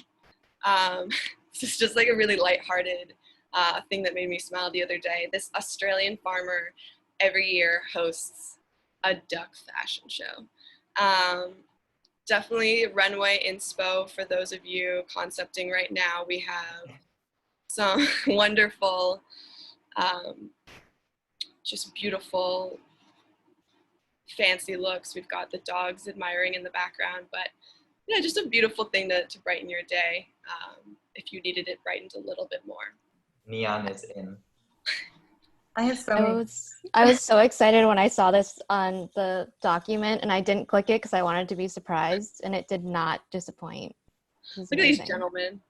This is just like a really lighthearted thing that made me smile the other day. This Australian farmer every year hosts a duck fashion show. definitely runway inspo for those of you concepting right now. We have some wonderful, just beautiful, fancy looks. We've got the dogs admiring in the background, but yeah, just a beautiful thing to brighten your day if you needed it brightened a little bit more. Neon is in. I have so many. I was so excited when I saw this on the document, and I didn't click it because I wanted to be surprised, and it did not disappoint. Look at these gentlemen.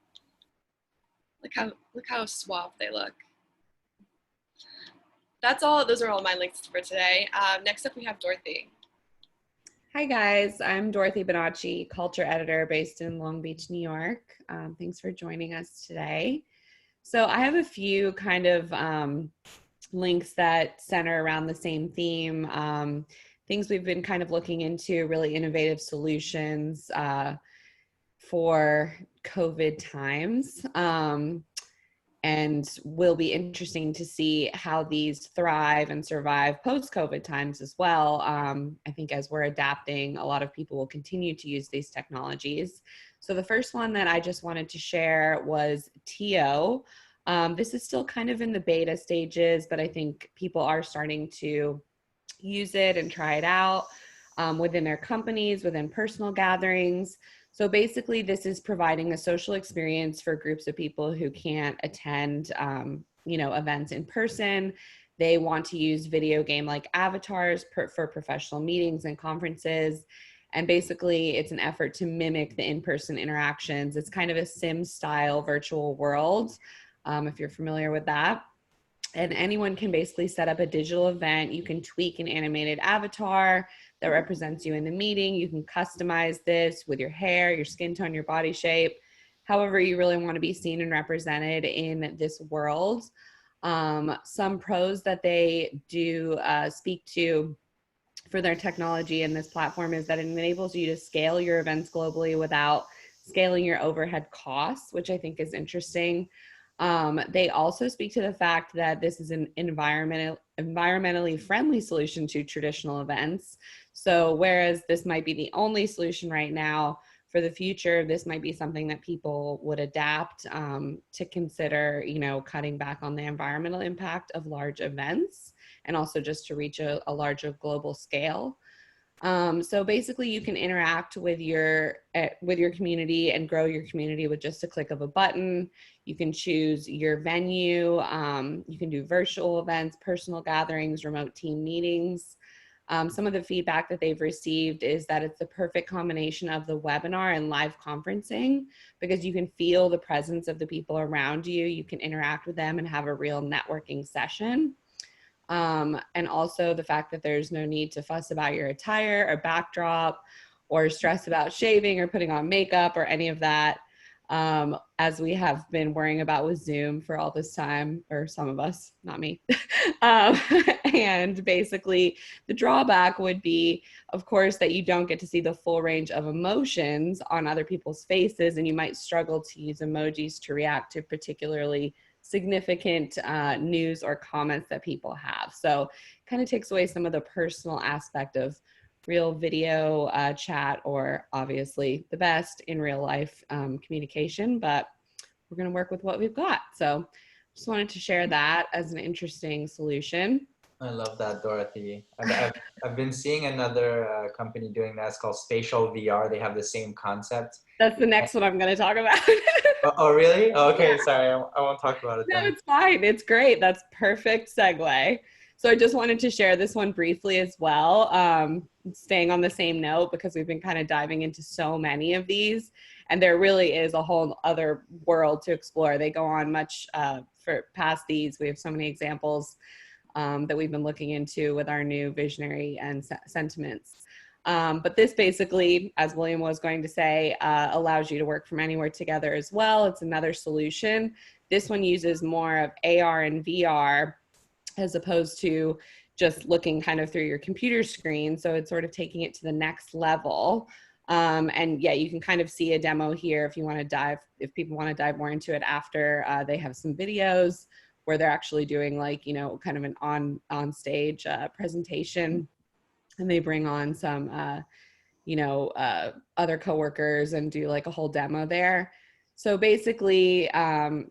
Look how suave they look. That's all. Those are all my links for today. Next up, we have Dorothy. Hi guys, I'm Dorothy Bonacci, culture editor based in Long Beach, New York. Thanks for joining us today. So I have a few kind of links that center around the same theme. Things we've been kind of looking into, really innovative solutions for COVID times. And will be interesting to see how these thrive and survive post-COVID times as well. I think as we're adapting, a lot of people will continue to use these technologies. So the first one that I just wanted to share was TO. This is still kind of in the beta stages, but I think people are starting to use it and try it out within their companies, within personal gatherings. So basically, this is providing a social experience for groups of people who can't attend, events in person. They want to use video game-like avatars for professional meetings and conferences. And basically, it's an effort to mimic the in-person interactions. It's kind of a Sim-style virtual world, if you're familiar with that. And anyone can basically set up a digital event. You can tweak an animated avatar that represents you in the meeting. You can customize this with your hair, your skin tone, your body shape, however you really want to be seen and represented in this world. Some pros that they do speak to for their technology in this platform is that it enables you to scale your events globally without scaling your overhead costs, which I think is interesting. They also speak to the fact that this is an environmentally friendly solution to traditional events. So whereas this might be the only solution right now, for the future, this might be something that people would adapt to consider, cutting back on the environmental impact of large events and also just to reach a larger global scale. So basically you can interact with your community and grow your community with just a click of a button. You can choose your venue. You can do virtual events, personal gatherings, remote team meetings. Some of the feedback that they've received is that it's the perfect combination of the webinar and live conferencing because you can feel the presence of the people around you. You can interact with them and have a real networking session. And also the fact that there's no need to fuss about your attire or backdrop or stress about shaving or putting on makeup or any of that, as we have been worrying about with Zoom for all this time, or some of us, not me. And basically the drawback would be, of course, that you don't get to see the full range of emotions on other people's faces, and you might struggle to use emojis to react to particularly significant news or comments that people have. So kind of takes away some of the personal aspect of real video chat, or obviously the best in real life communication, but we're going to work with what we've got. So just wanted to share that as an interesting solution. I love that, Dorothy. I've been seeing another company doing that. It's called Spatial VR. They have the same concept. That's the next one I'm going to talk about. Oh, really? Oh, okay, sorry. I won't talk about it then. No, it's fine. It's great. That's perfect segue. So I just wanted to share this one briefly as well, staying on the same note because we've been kind of diving into so many of these, and there really is a whole other world to explore. They go on much for past these. We have so many examples that we've been looking into with our new visionary and sentiments. But this basically, as William was going to say, allows you to work from anywhere together as well. It's another solution. This one uses more of AR and VR as opposed to just looking kind of through your computer screen. So it's sort of taking it to the next level. And yeah, you can kind of see a demo here if you want to if people want to dive more into it after. They have some videos where they're actually doing like, kind of an on stage presentation. And they bring on some, other coworkers and do like a whole demo there. So basically,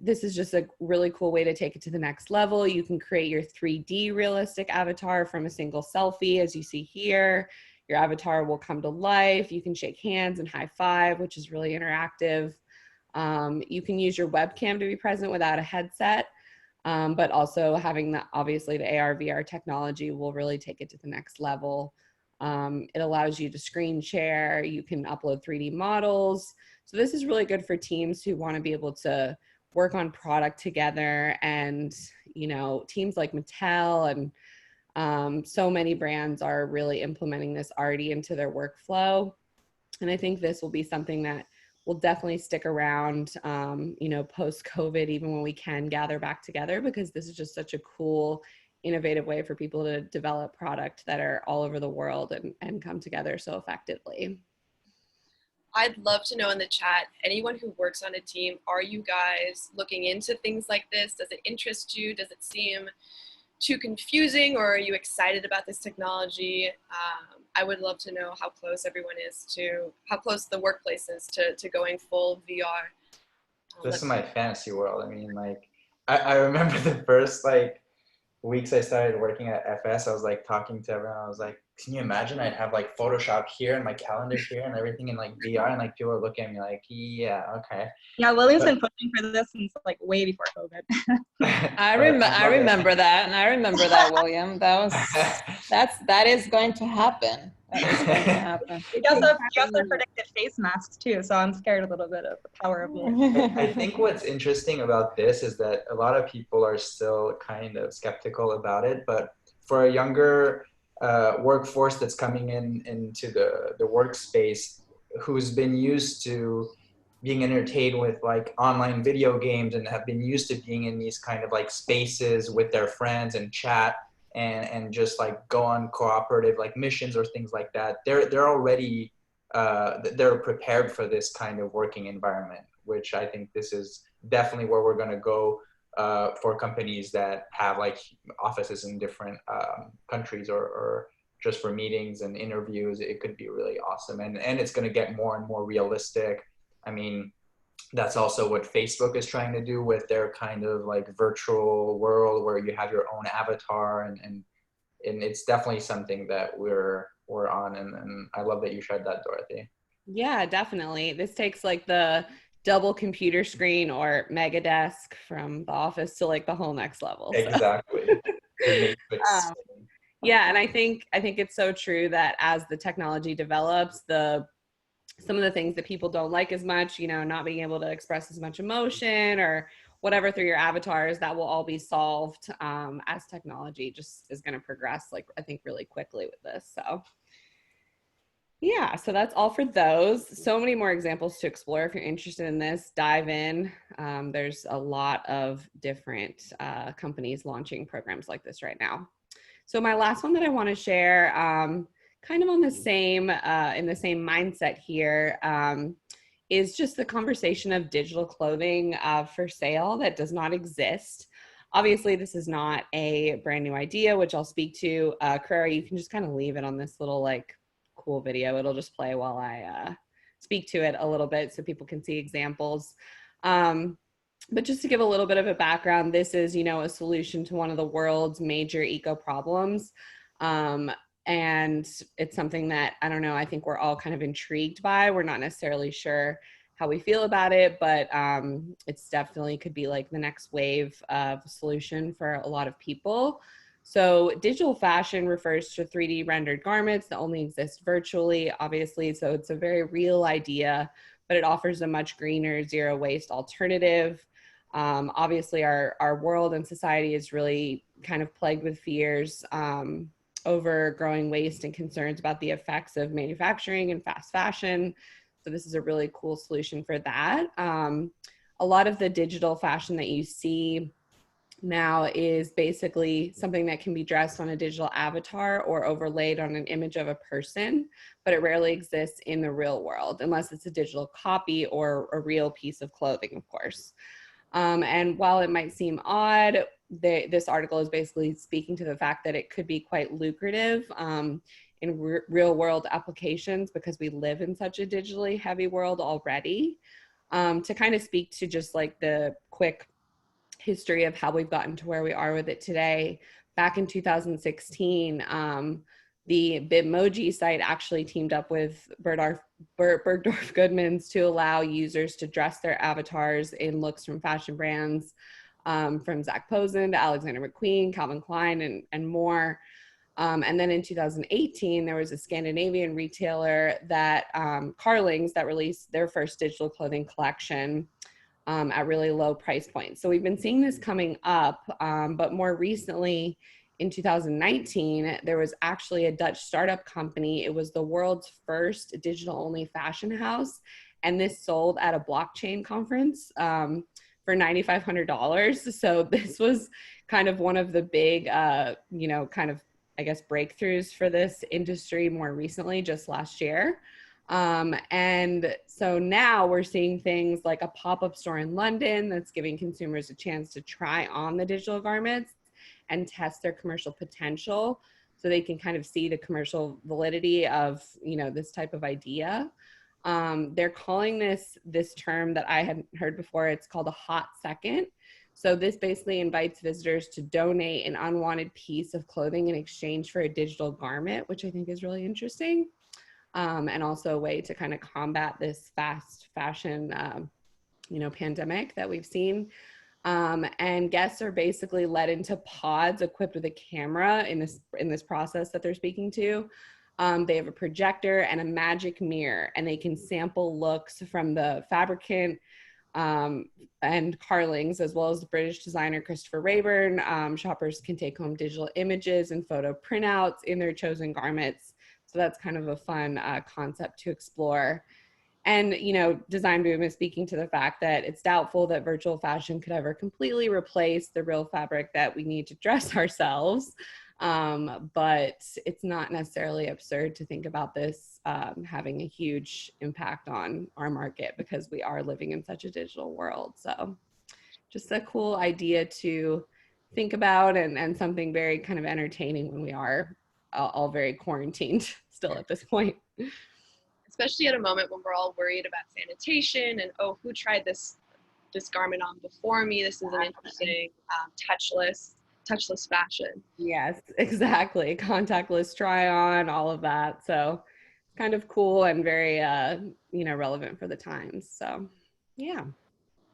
this is just a really cool way to take it to the next level. You can create your 3D realistic avatar from a single selfie, as you see here. Your avatar will come to life. You can shake hands and high five, which is really interactive. You can use your webcam to be present without a headset, but also having obviously the AR, VR technology will really take it to the next level. It allows you to screen share. You can upload 3D models. So this is really good for teams who want to be able to work on product together, and teams like Mattel and so many brands are really implementing this already into their workflow. And I think this will be something that will definitely stick around, post-COVID, even when we can gather back together, because this is just such a cool, innovative way for people to develop product that are all over the world and come together so effectively. I'd love to know in the chat, anyone who works on a team, are you guys looking into things like this? Does it interest you? Does it seem too confusing, or are you excited about this technology? I would love to know how close how close the workplace is to going full VR. This is my fantasy world. I mean, like, I remember the first weeks I started working at FS, I was like talking to everyone. I was like, can you imagine I'd have like Photoshop here and my calendar here and everything in like VR, and like people are looking at me like, yeah, okay. Yeah, William's been pushing for this since like way before COVID. I remember that, and I remember that, William. That is going to happen. That is going to happen. You also predicted face masks too, so I'm scared a little bit of the power of it. I think what's interesting about this is that a lot of people are still kind of skeptical about it, but for a younger workforce that's coming into the workspace, who's been used to being entertained with like online video games and have been used to being in these kind of like spaces with their friends and chat and just like go on cooperative like missions or things like that, they're already they're prepared for this kind of working environment, which I think this is definitely where we're going to go for companies that have like offices in different countries or just for meetings and interviews. It could be really awesome, and it's going to get more and more realistic. I mean, that's also what Facebook is trying to do with their kind of like virtual world where you have your own avatar, and it's definitely something that we're on, and I love that you shared that, Dorothy. Yeah, definitely. This takes like the double computer screen or mega desk from The Office to like the whole next level. So. Exactly. Yeah, and I think it's so true that as the technology develops, some of the things that people don't like as much, not being able to express as much emotion or whatever through your avatars, that will all be solved as technology just is going to progress, like I think really quickly with this. So yeah, so that's all for those. So many more examples to explore. If you're interested in this, dive in. There's a lot of different companies launching programs like this right now. So my last one that I want to share, kind of on the same, in the same mindset here, is just the conversation of digital clothing for sale that does not exist. Obviously, this is not a brand new idea, which I'll speak to. Carrera, you can just kind of leave it on this little like cool video. It'll just play while I speak to it a little bit so people can see examples. But just to give a little bit of a background, this is, a solution to one of the world's major eco problems. And it's something that, I don't know, I think we're all kind of intrigued by. We're not necessarily sure how we feel about it, but it's definitely could be like the next wave of solution for a lot of people. So digital fashion refers to 3D rendered garments that only exist virtually, obviously. So it's a very real idea, but it offers a much greener, zero waste alternative. Obviously, our world and society is really kind of plagued with fears over growing waste and concerns about the effects of manufacturing and fast fashion. So this is a really cool solution for that. A lot of the digital fashion that you see now is basically something that can be dressed on a digital avatar or overlaid on an image of a person, but it rarely exists in the real world unless it's a digital copy or a real piece of clothing, of course. And while it might seem odd, this article is basically speaking to the fact that it could be quite lucrative in real world applications because we live in such a digitally heavy world already. To kind of speak to just like the quick history of how we've gotten to where we are with it today, back in 2016, the Bitmoji site actually teamed up with Bergdorf Goodman's to allow users to dress their avatars in looks from fashion brands, from Zac Posen to Alexander McQueen, Calvin Klein, and more. And then in 2018, there was a Scandinavian retailer that, Carlings, that released their first digital clothing collection at really low price points. So we've been seeing this coming up, but more recently in 2019, there was actually a Dutch startup company. It was the world's first digital-only fashion house, and this sold at a blockchain conference for $9,500. So this was kind of one of the big, kind of, I guess, breakthroughs for this industry more recently, just last year. And so now we're seeing things like a pop-up store in London that's giving consumers a chance to try on the digital garments and test their commercial potential so they can kind of see the commercial validity of, this type of idea. They're calling this term that I hadn't heard before. It's called a hot second. So this basically invites visitors to donate an unwanted piece of clothing in exchange for a digital garment, which I think is really interesting. And also a way to kind of combat this fast fashion, pandemic that we've seen. And guests are basically led into pods equipped with a camera in this process that they're speaking to. They have a projector and a magic mirror, and they can sample looks from the fabricant and Carlings, as well as the British designer Christopher Rayburn. Shoppers can take home digital images and photo printouts in their chosen garments. So that's kind of a fun concept to explore. And, Design Boom is speaking to the fact that it's doubtful that virtual fashion could ever completely replace the real fabric that we need to dress ourselves. But it's not necessarily absurd to think about this having a huge impact on our market because we are living in such a digital world. So just a cool idea to think about and something very kind of entertaining when we are all very quarantined still at this point. Especially at a moment when we're all worried about sanitation and, oh, who tried this garment on before me? This is an interesting touchless fashion. Yes, exactly. Contactless try on, all of that. So kind of cool and very, relevant for the times. So yeah.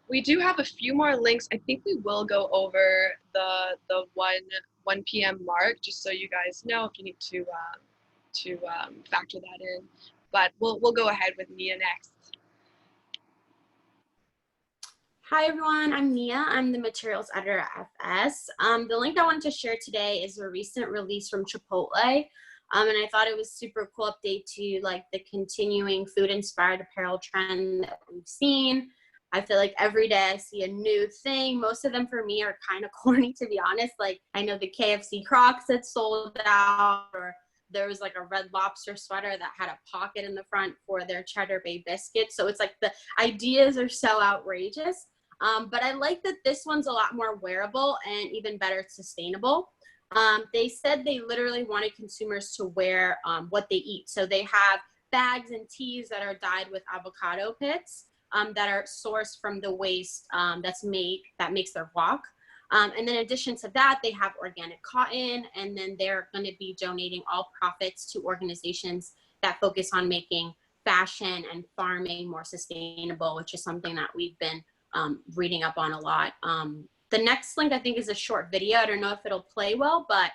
We do have a few more links. I think we will go over the 1 p.m. mark, just so you guys know if you need to factor that in. But we'll go ahead with Nia next. Hi everyone, I'm Nia. I'm the materials editor at FS. The link I wanted to share today is a recent release from Chipotle. And I thought it was super cool update to like the continuing food inspired apparel trend that we've seen. I feel like every day I see a new thing. Most of them for me are kind of corny, to be honest. Like I know the KFC Crocs that sold out, or there was like a Red Lobster sweater that had a pocket in the front for their Cheddar Bay biscuit. So it's like the ideas are so outrageous. But I like that this one's a lot more wearable and even better sustainable. They said they literally wanted consumers to wear what they eat. So they have bags and tees that are dyed with avocado pits that are sourced from the waste that makes their guac. And then in addition to that, they have organic cotton, and then they're going to be donating all profits to organizations that focus on making fashion and farming more sustainable, which is something that we've been reading up on a lot. The next link I think is a short video. I don't know if it'll play well, but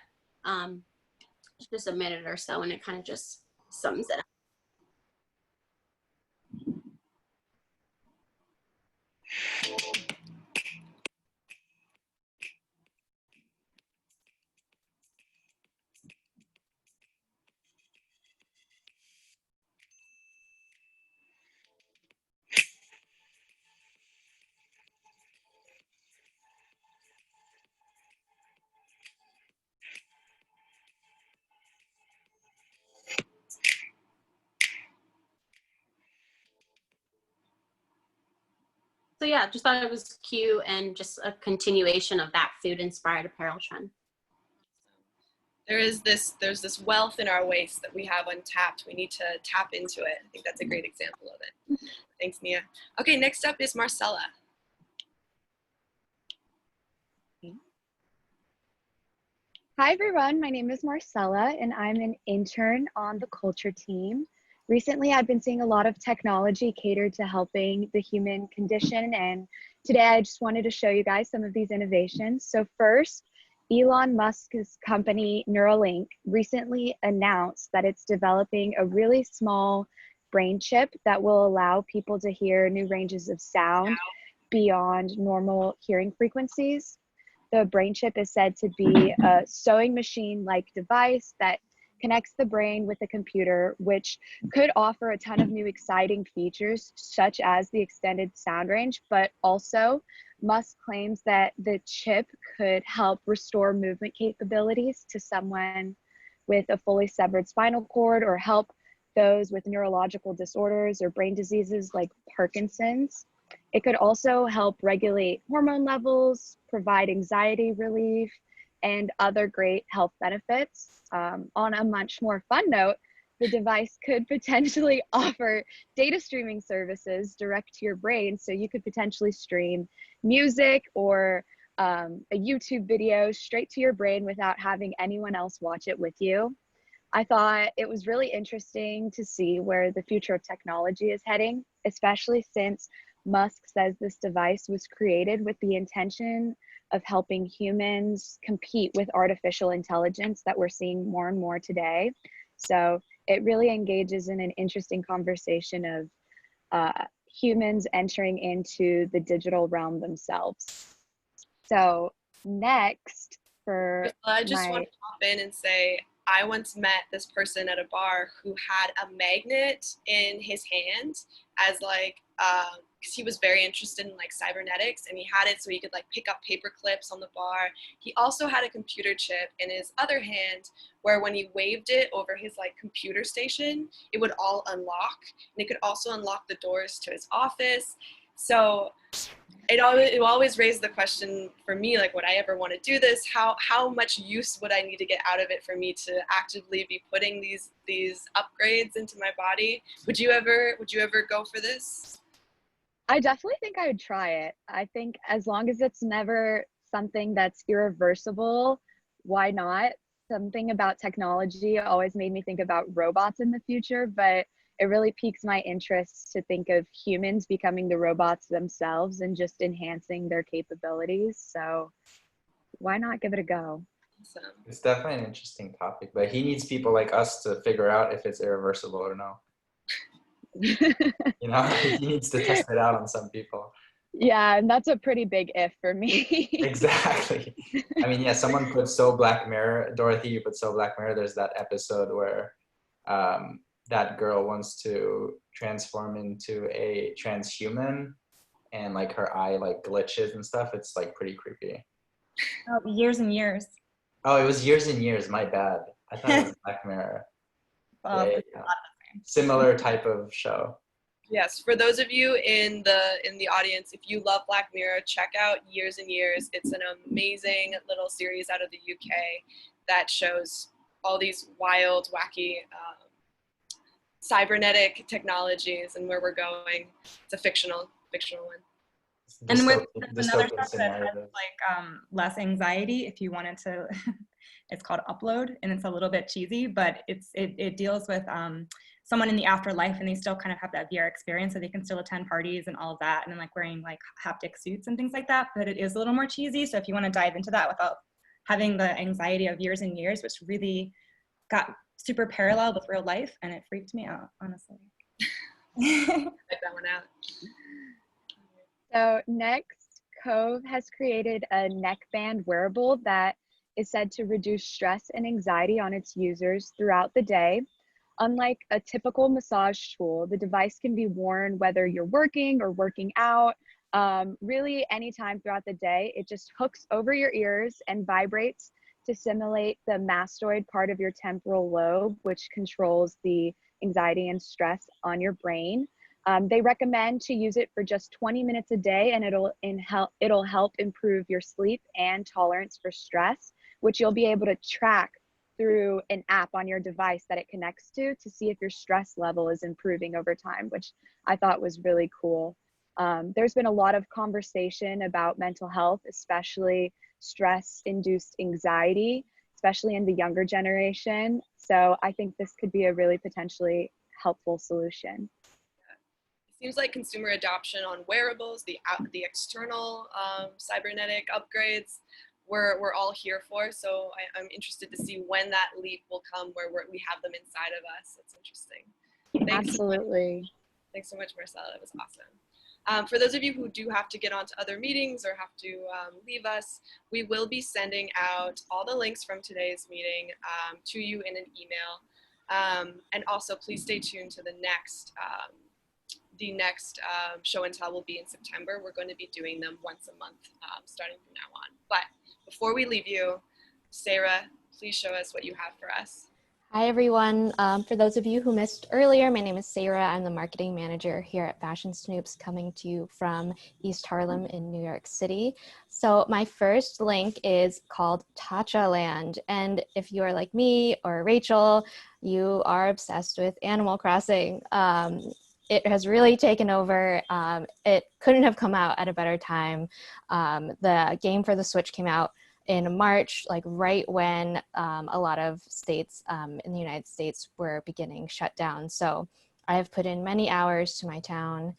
just a minute or so, and it kind of just sums it up. So yeah, just thought it was cute and just a continuation of that food-inspired apparel trend. there's this wealth in our waste that we have untapped. We need to tap into it. I think that's a great example of it. Thanks, Nia. Okay, next up is Marcella. Hi everyone, my name is Marcella and I'm an intern on the culture team. Recently, I've been seeing a lot of technology catered to helping the human condition, and today I just wanted to show you guys some of these innovations. So first, Elon Musk's company Neuralink recently announced that it's developing a really small brain chip that will allow people to hear new ranges of sound beyond normal hearing frequencies. The brain chip is said to be a sewing machine-like device that connects the brain with the computer, which could offer a ton of new exciting features, such as the extended sound range, but also Musk claims that the chip could help restore movement capabilities to someone with a fully severed spinal cord, or help those with neurological disorders or brain diseases like Parkinson's. It could also help regulate hormone levels, provide anxiety relief, and other great health benefits. On a much more fun note, the device could potentially offer data streaming services direct to your brain, so you could potentially stream music or a YouTube video straight to your brain without having anyone else watch it with you. I thought it was really interesting to see where the future of technology is heading, especially since Musk says this device was created with the intention of helping humans compete with artificial intelligence that we're seeing more and more today. So it really engages in an interesting conversation of humans entering into the digital realm themselves. So next for I just want to hop in and say, I once met this person at a bar who had a magnet in his hand as like, because he was very interested in like cybernetics, and he had it so he could like pick up paper clips on the bar. He also had a computer chip in his other hand where when he waved it over his like computer station, it would all unlock, and it could also unlock the doors to his office. So it always raised the question for me, like, would I ever want to do this? How much use would I need to get out of it for me to actively be putting these upgrades into my body? Would you ever go for this? I definitely think I would try it. I think as long as it's never something that's irreversible, why not? Something about technology always made me think about robots in the future, but it really piques my interest to think of humans becoming the robots themselves and just enhancing their capabilities. So why not give it a go? Awesome. It's definitely an interesting topic, but he needs people like us to figure out if it's irreversible or no. You know, he needs to test it out on some people. Yeah, and that's a pretty big if for me. Exactly. I mean, yeah, someone put So Black Mirror, Dorothy, you put So Black Mirror, there's that episode where that girl wants to transform into a transhuman, and like her eye like glitches and stuff. It's like pretty creepy. Oh, years and years. Oh, it was Years and Years, my bad. I thought it was Black Mirror. Yeah. Similar type of show. Yes, for those of you in the audience, if you love Black Mirror, check out Years and Years. It's an amazing little series out of the UK that shows all these wild, wacky cybernetic technologies and where we're going. It's a fictional one. And with another stuff that has like less anxiety, if you wanted to, it's called Upload, and it's a little bit cheesy, but it deals with someone in the afterlife, and they still kind of have that VR experience, so they can still attend parties and all of that, and then like wearing like haptic suits and things like that. But it is a little more cheesy, so if you want to dive into that without having the anxiety of Years and Years, which really got super parallel with real life, and it freaked me out, honestly. Check that one out. So next, Cove has created a neckband wearable that is said to reduce stress and anxiety on its users throughout the day. Unlike a typical massage tool, the device can be worn whether you're working or working out, really anytime throughout the day. It just hooks over your ears and vibrates to simulate the mastoid part of your temporal lobe, which controls the anxiety and stress on your brain. They recommend to use it for just 20 minutes a day, and it'll help improve your sleep and tolerance for stress, which you'll be able to track through an app on your device that it connects to see if your stress level is improving over time, which I thought was really cool. There's been a lot of conversation about mental health, especially stress-induced anxiety, especially in the younger generation. So I think this could be a really potentially helpful solution. It seems like consumer adoption on wearables, the external cybernetic upgrades, we're all here for. So I'm interested to see when that leap will come where we have them inside of us. It's interesting. Absolutely. Thanks so much, Marcella. That was awesome. For those of you who do have to get onto other meetings or have to leave us, we will be sending out all the links from today's meeting to you in an email. And also, please stay tuned to the next show and tell will be in September. We're going to be doing them once a month starting from now on. But before we leave you, Sarah, please show us what you have for us. Hi, everyone. For those of you who missed earlier, my name is Sarah. I'm the marketing manager here at Fashion Snoops, coming to you from East Harlem in New York City. So my first link is called Tatcha Land. And if you are like me or Rachel, you are obsessed with Animal Crossing. It has really taken over. It couldn't have come out at a better time. The game for the Switch came out in March, like right when a lot of states in the United States were beginning shutdown. So I have put in many hours to my town,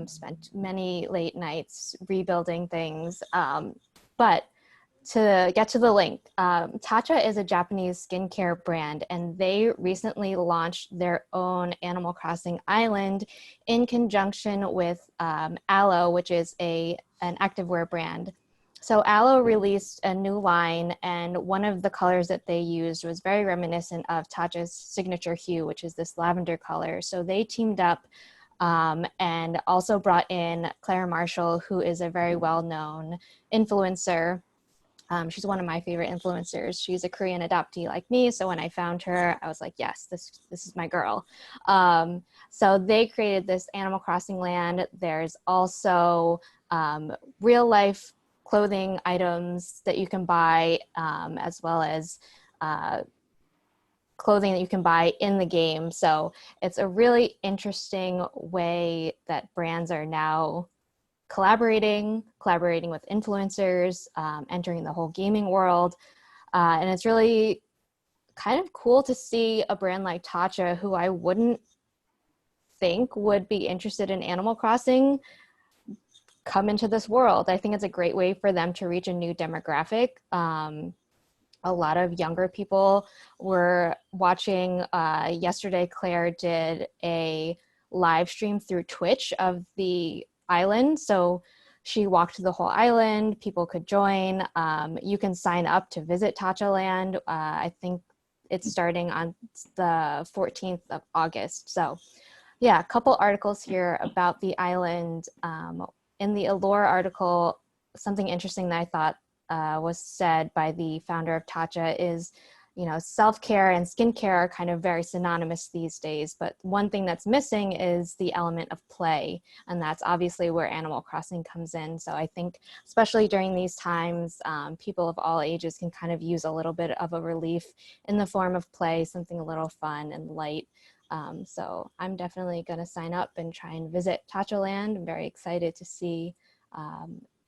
spent many late nights rebuilding things. But to get to the link, Tatcha is a Japanese skincare brand, and they recently launched their own Animal Crossing island in conjunction with Aloe, which is an activewear brand. So Aloe released a new line, and one of the colors that they used was very reminiscent of Tatcha's signature hue, which is this lavender color. So they teamed up and also brought in Claire Marshall, who is a very well-known influencer. She's one of my favorite influencers. She's a Korean adoptee like me. So when I found her, I was like, yes, this is my girl. So they created this Animal Crossing land. There's also real life clothing items that you can buy, as well as clothing that you can buy in the game. So it's a really interesting way that brands are now collaborating with influencers, entering the whole gaming world. And it's really kind of cool to see a brand like Tatcha, who I wouldn't think would be interested in Animal Crossing, come into this world. I think it's a great way for them to reach a new demographic. A lot of younger people were watching. Yesterday, Claire did a live stream through Twitch of the island. So she walked the whole island. People could join. You can sign up to visit Tatcha Land. I think it's starting on the 14th of August. So yeah, a couple articles here about the island. In the Allure article, something interesting that I thought was said by the founder of Tatcha is, you know, self-care and skincare are kind of very synonymous these days, but one thing that's missing is the element of play, and that's obviously where Animal Crossing comes in. So I think, especially during these times, people of all ages can kind of use a little bit of a relief in the form of play, something a little fun and light. So I'm definitely going to sign up and try and visit Tatcha Land. I'm very excited to see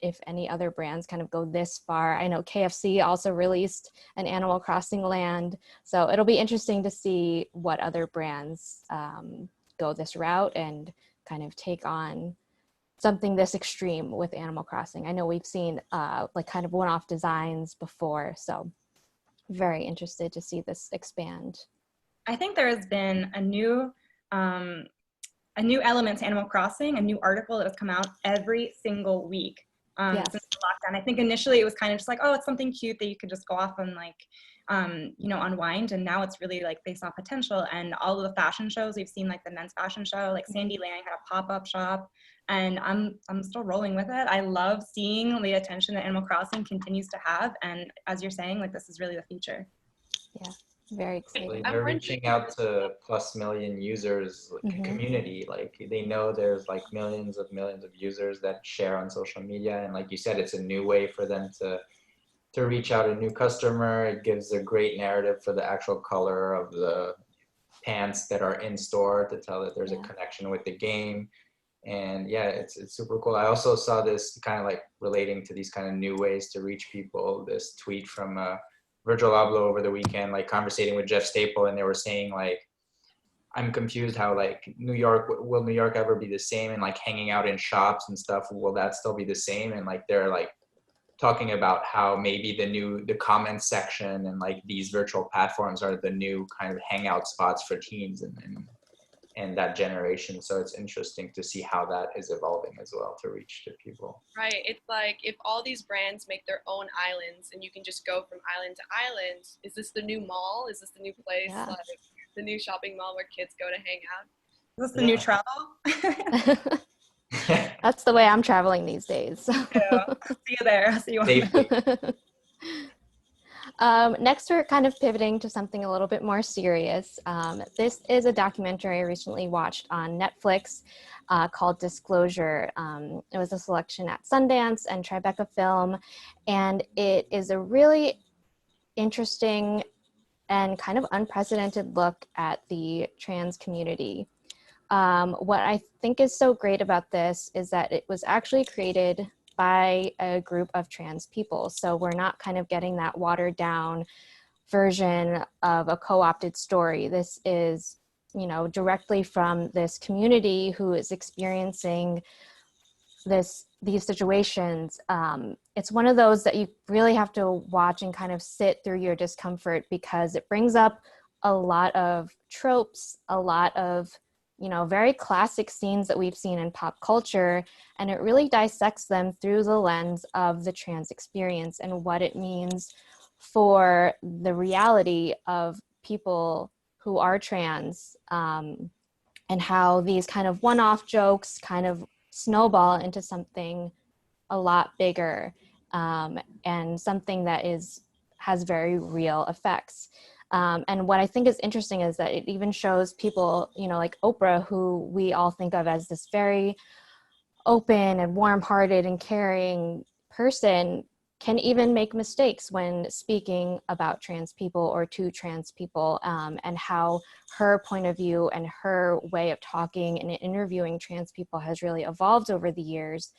if any other brands kind of go this far. I know KFC also released an Animal Crossing land, so it'll be interesting to see what other brands go this route and kind of take on something this extreme with Animal Crossing. I know we've seen like kind of one-off designs before, so very interested to see this expand. I think there has been a new element to Animal Crossing, a new article that has come out every single week. Yes. Since the lockdown. I think initially it was kind of just like, oh, it's something cute that you could just go off and like, you know, unwind. And now it's really like they saw potential, and all of the fashion shows we've seen, like the men's fashion show, like Sandy Lang had a pop-up shop, and I'm still rolling with it. I love seeing the attention that Animal Crossing continues to have. And as you're saying, like this is really the future. Yeah. Very exciting. They're reaching out to plus million users, like a community. Like they know there's like millions of users that share on social media, and like you said, it's a new way for them to to reach out a new customer. It gives a great narrative for the actual color of the pants that are in store to tell that there's a connection with the game. And yeah, it's super cool. I also saw this kind of like relating to these kind of new ways to reach people. This tweet from Virgil Abloh over the weekend, like conversating with Jeff Staple, and they were saying like, I'm confused how like will New York ever be the same? And like hanging out in shops and stuff, will that still be the same? And like they're like talking about how maybe the comment section and like these virtual platforms are the new kind of hangout spots for teens and that generation. So it's interesting to see how that is evolving as well to reach to people. Right. It's like if all these brands make their own islands and you can just go from island to island, is this the new mall? Is this the new place? Yeah. Like the new shopping mall where kids go to hang out? Is this the new travel? That's the way I'm traveling these days. Yeah. See you there. I'll see you on there. Next, we're kind of pivoting to something a little bit more serious. This is a documentary I recently watched on Netflix called Disclosure. It was a selection at Sundance and Tribeca Film, and it is a really interesting and kind of unprecedented look at the trans community. What I think is so great about this is that it was actually created by a group of trans people. So we're not kind of getting that watered down version of a co-opted story. This is, you know, directly from this community who is experiencing these situations. It's one of those that you really have to watch and kind of sit through your discomfort, because it brings up a lot of tropes, a lot of, you know, very classic scenes that we've seen in pop culture, and it really dissects them through the lens of the trans experience and what it means for the reality of people who are trans, and how these kind of one-off jokes kind of snowball into something a lot bigger, and something that has very real effects. And what I think is interesting is that it even shows people, you know, like Oprah, who we all think of as this very open and warm-hearted and caring person, can even make mistakes when speaking about trans people or to trans people, and how her point of view and her way of talking and interviewing trans people has really evolved over the years.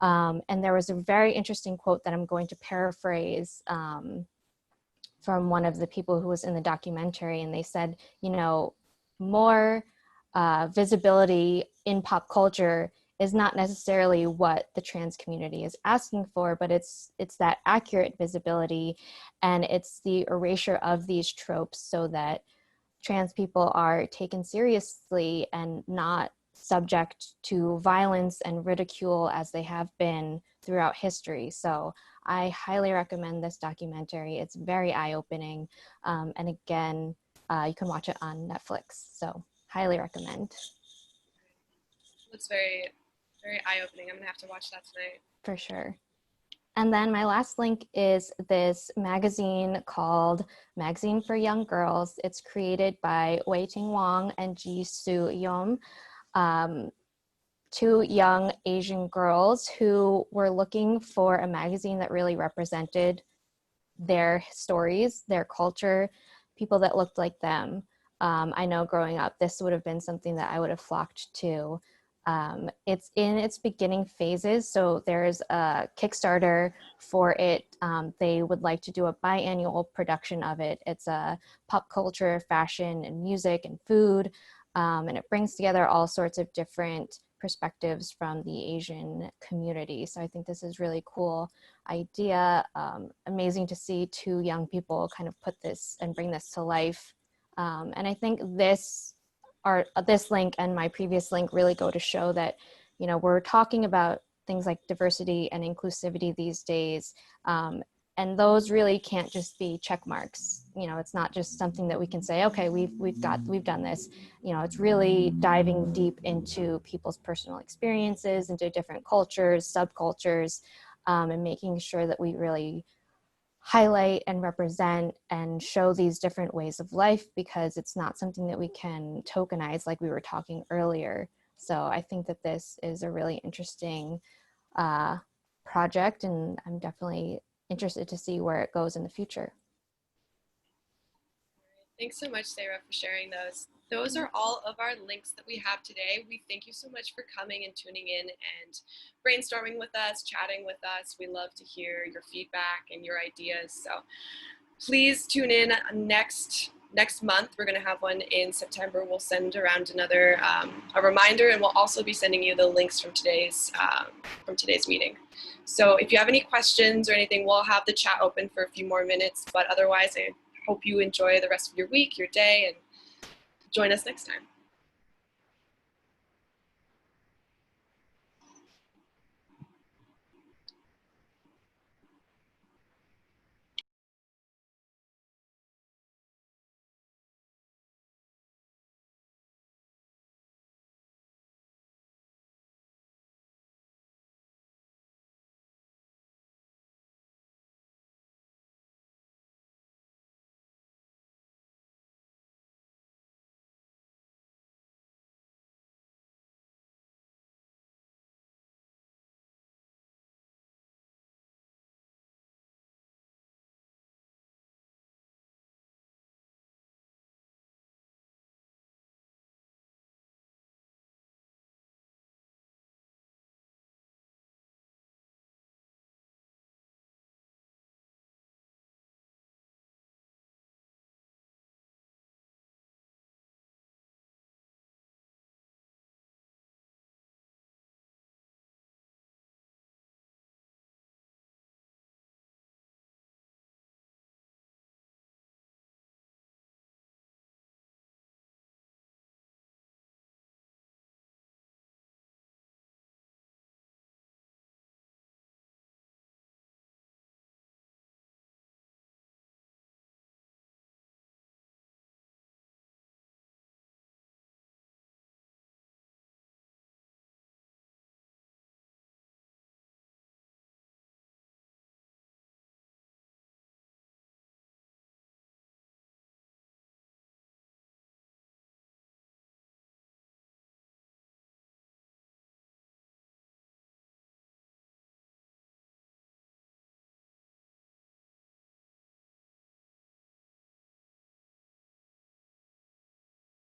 And there was a very interesting quote that I'm going to paraphrase from one of the people who was in the documentary, and they said, you know, more visibility in pop culture is not necessarily what the trans community is asking for, but it's that accurate visibility, and it's the erasure of these tropes so that trans people are taken seriously and not subject to violence and ridicule as they have been throughout history. So I highly recommend this documentary. It's very eye-opening. And again, you can watch it on Netflix. So highly recommend. It's very, very eye-opening. I'm gonna have to watch that tonight. For sure. And then my last link is this magazine called Magazine for Young Girls. It's created by Wei Ting Wong and Ji Soo Yum, two young Asian girls who were looking for a magazine that really represented their stories, their culture, people that looked like them. I know growing up, this would have been something that I would have flocked to. It's in its beginning phases, so there's a Kickstarter for it. They would like to do a biannual production of it. It's a pop culture, fashion, and music, and food, and it brings together all sorts of different perspectives from the Asian community. So I think this is really cool idea. Amazing to see two young people kind of put this and bring this to life. And I think this link and my previous link really go to show that, you know, we're talking about things like diversity and inclusivity these days. And those really can't just be check marks. You know, it's not just something that we can say, okay, we've done this. You know, it's really diving deep into people's personal experiences, into different cultures, subcultures, and making sure that we really highlight and represent and show these different ways of life, because it's not something that we can tokenize like we were talking earlier. So I think that this is a really interesting project, and I'm definitely interested to see where it goes in the future. Thanks so much, Sarah, for sharing those. Those are all of our links that we have today. We thank you so much for coming and tuning in and brainstorming with us, chatting with us. We love to hear your feedback and your ideas. So please tune in next month. We're going to have one in September. We'll send around another a reminder, and we'll also be sending you the links from today's meeting. So if you have any questions or anything, we'll have the chat open for a few more minutes. But otherwise, I hope you enjoy the rest of your week, your day, and join us next time.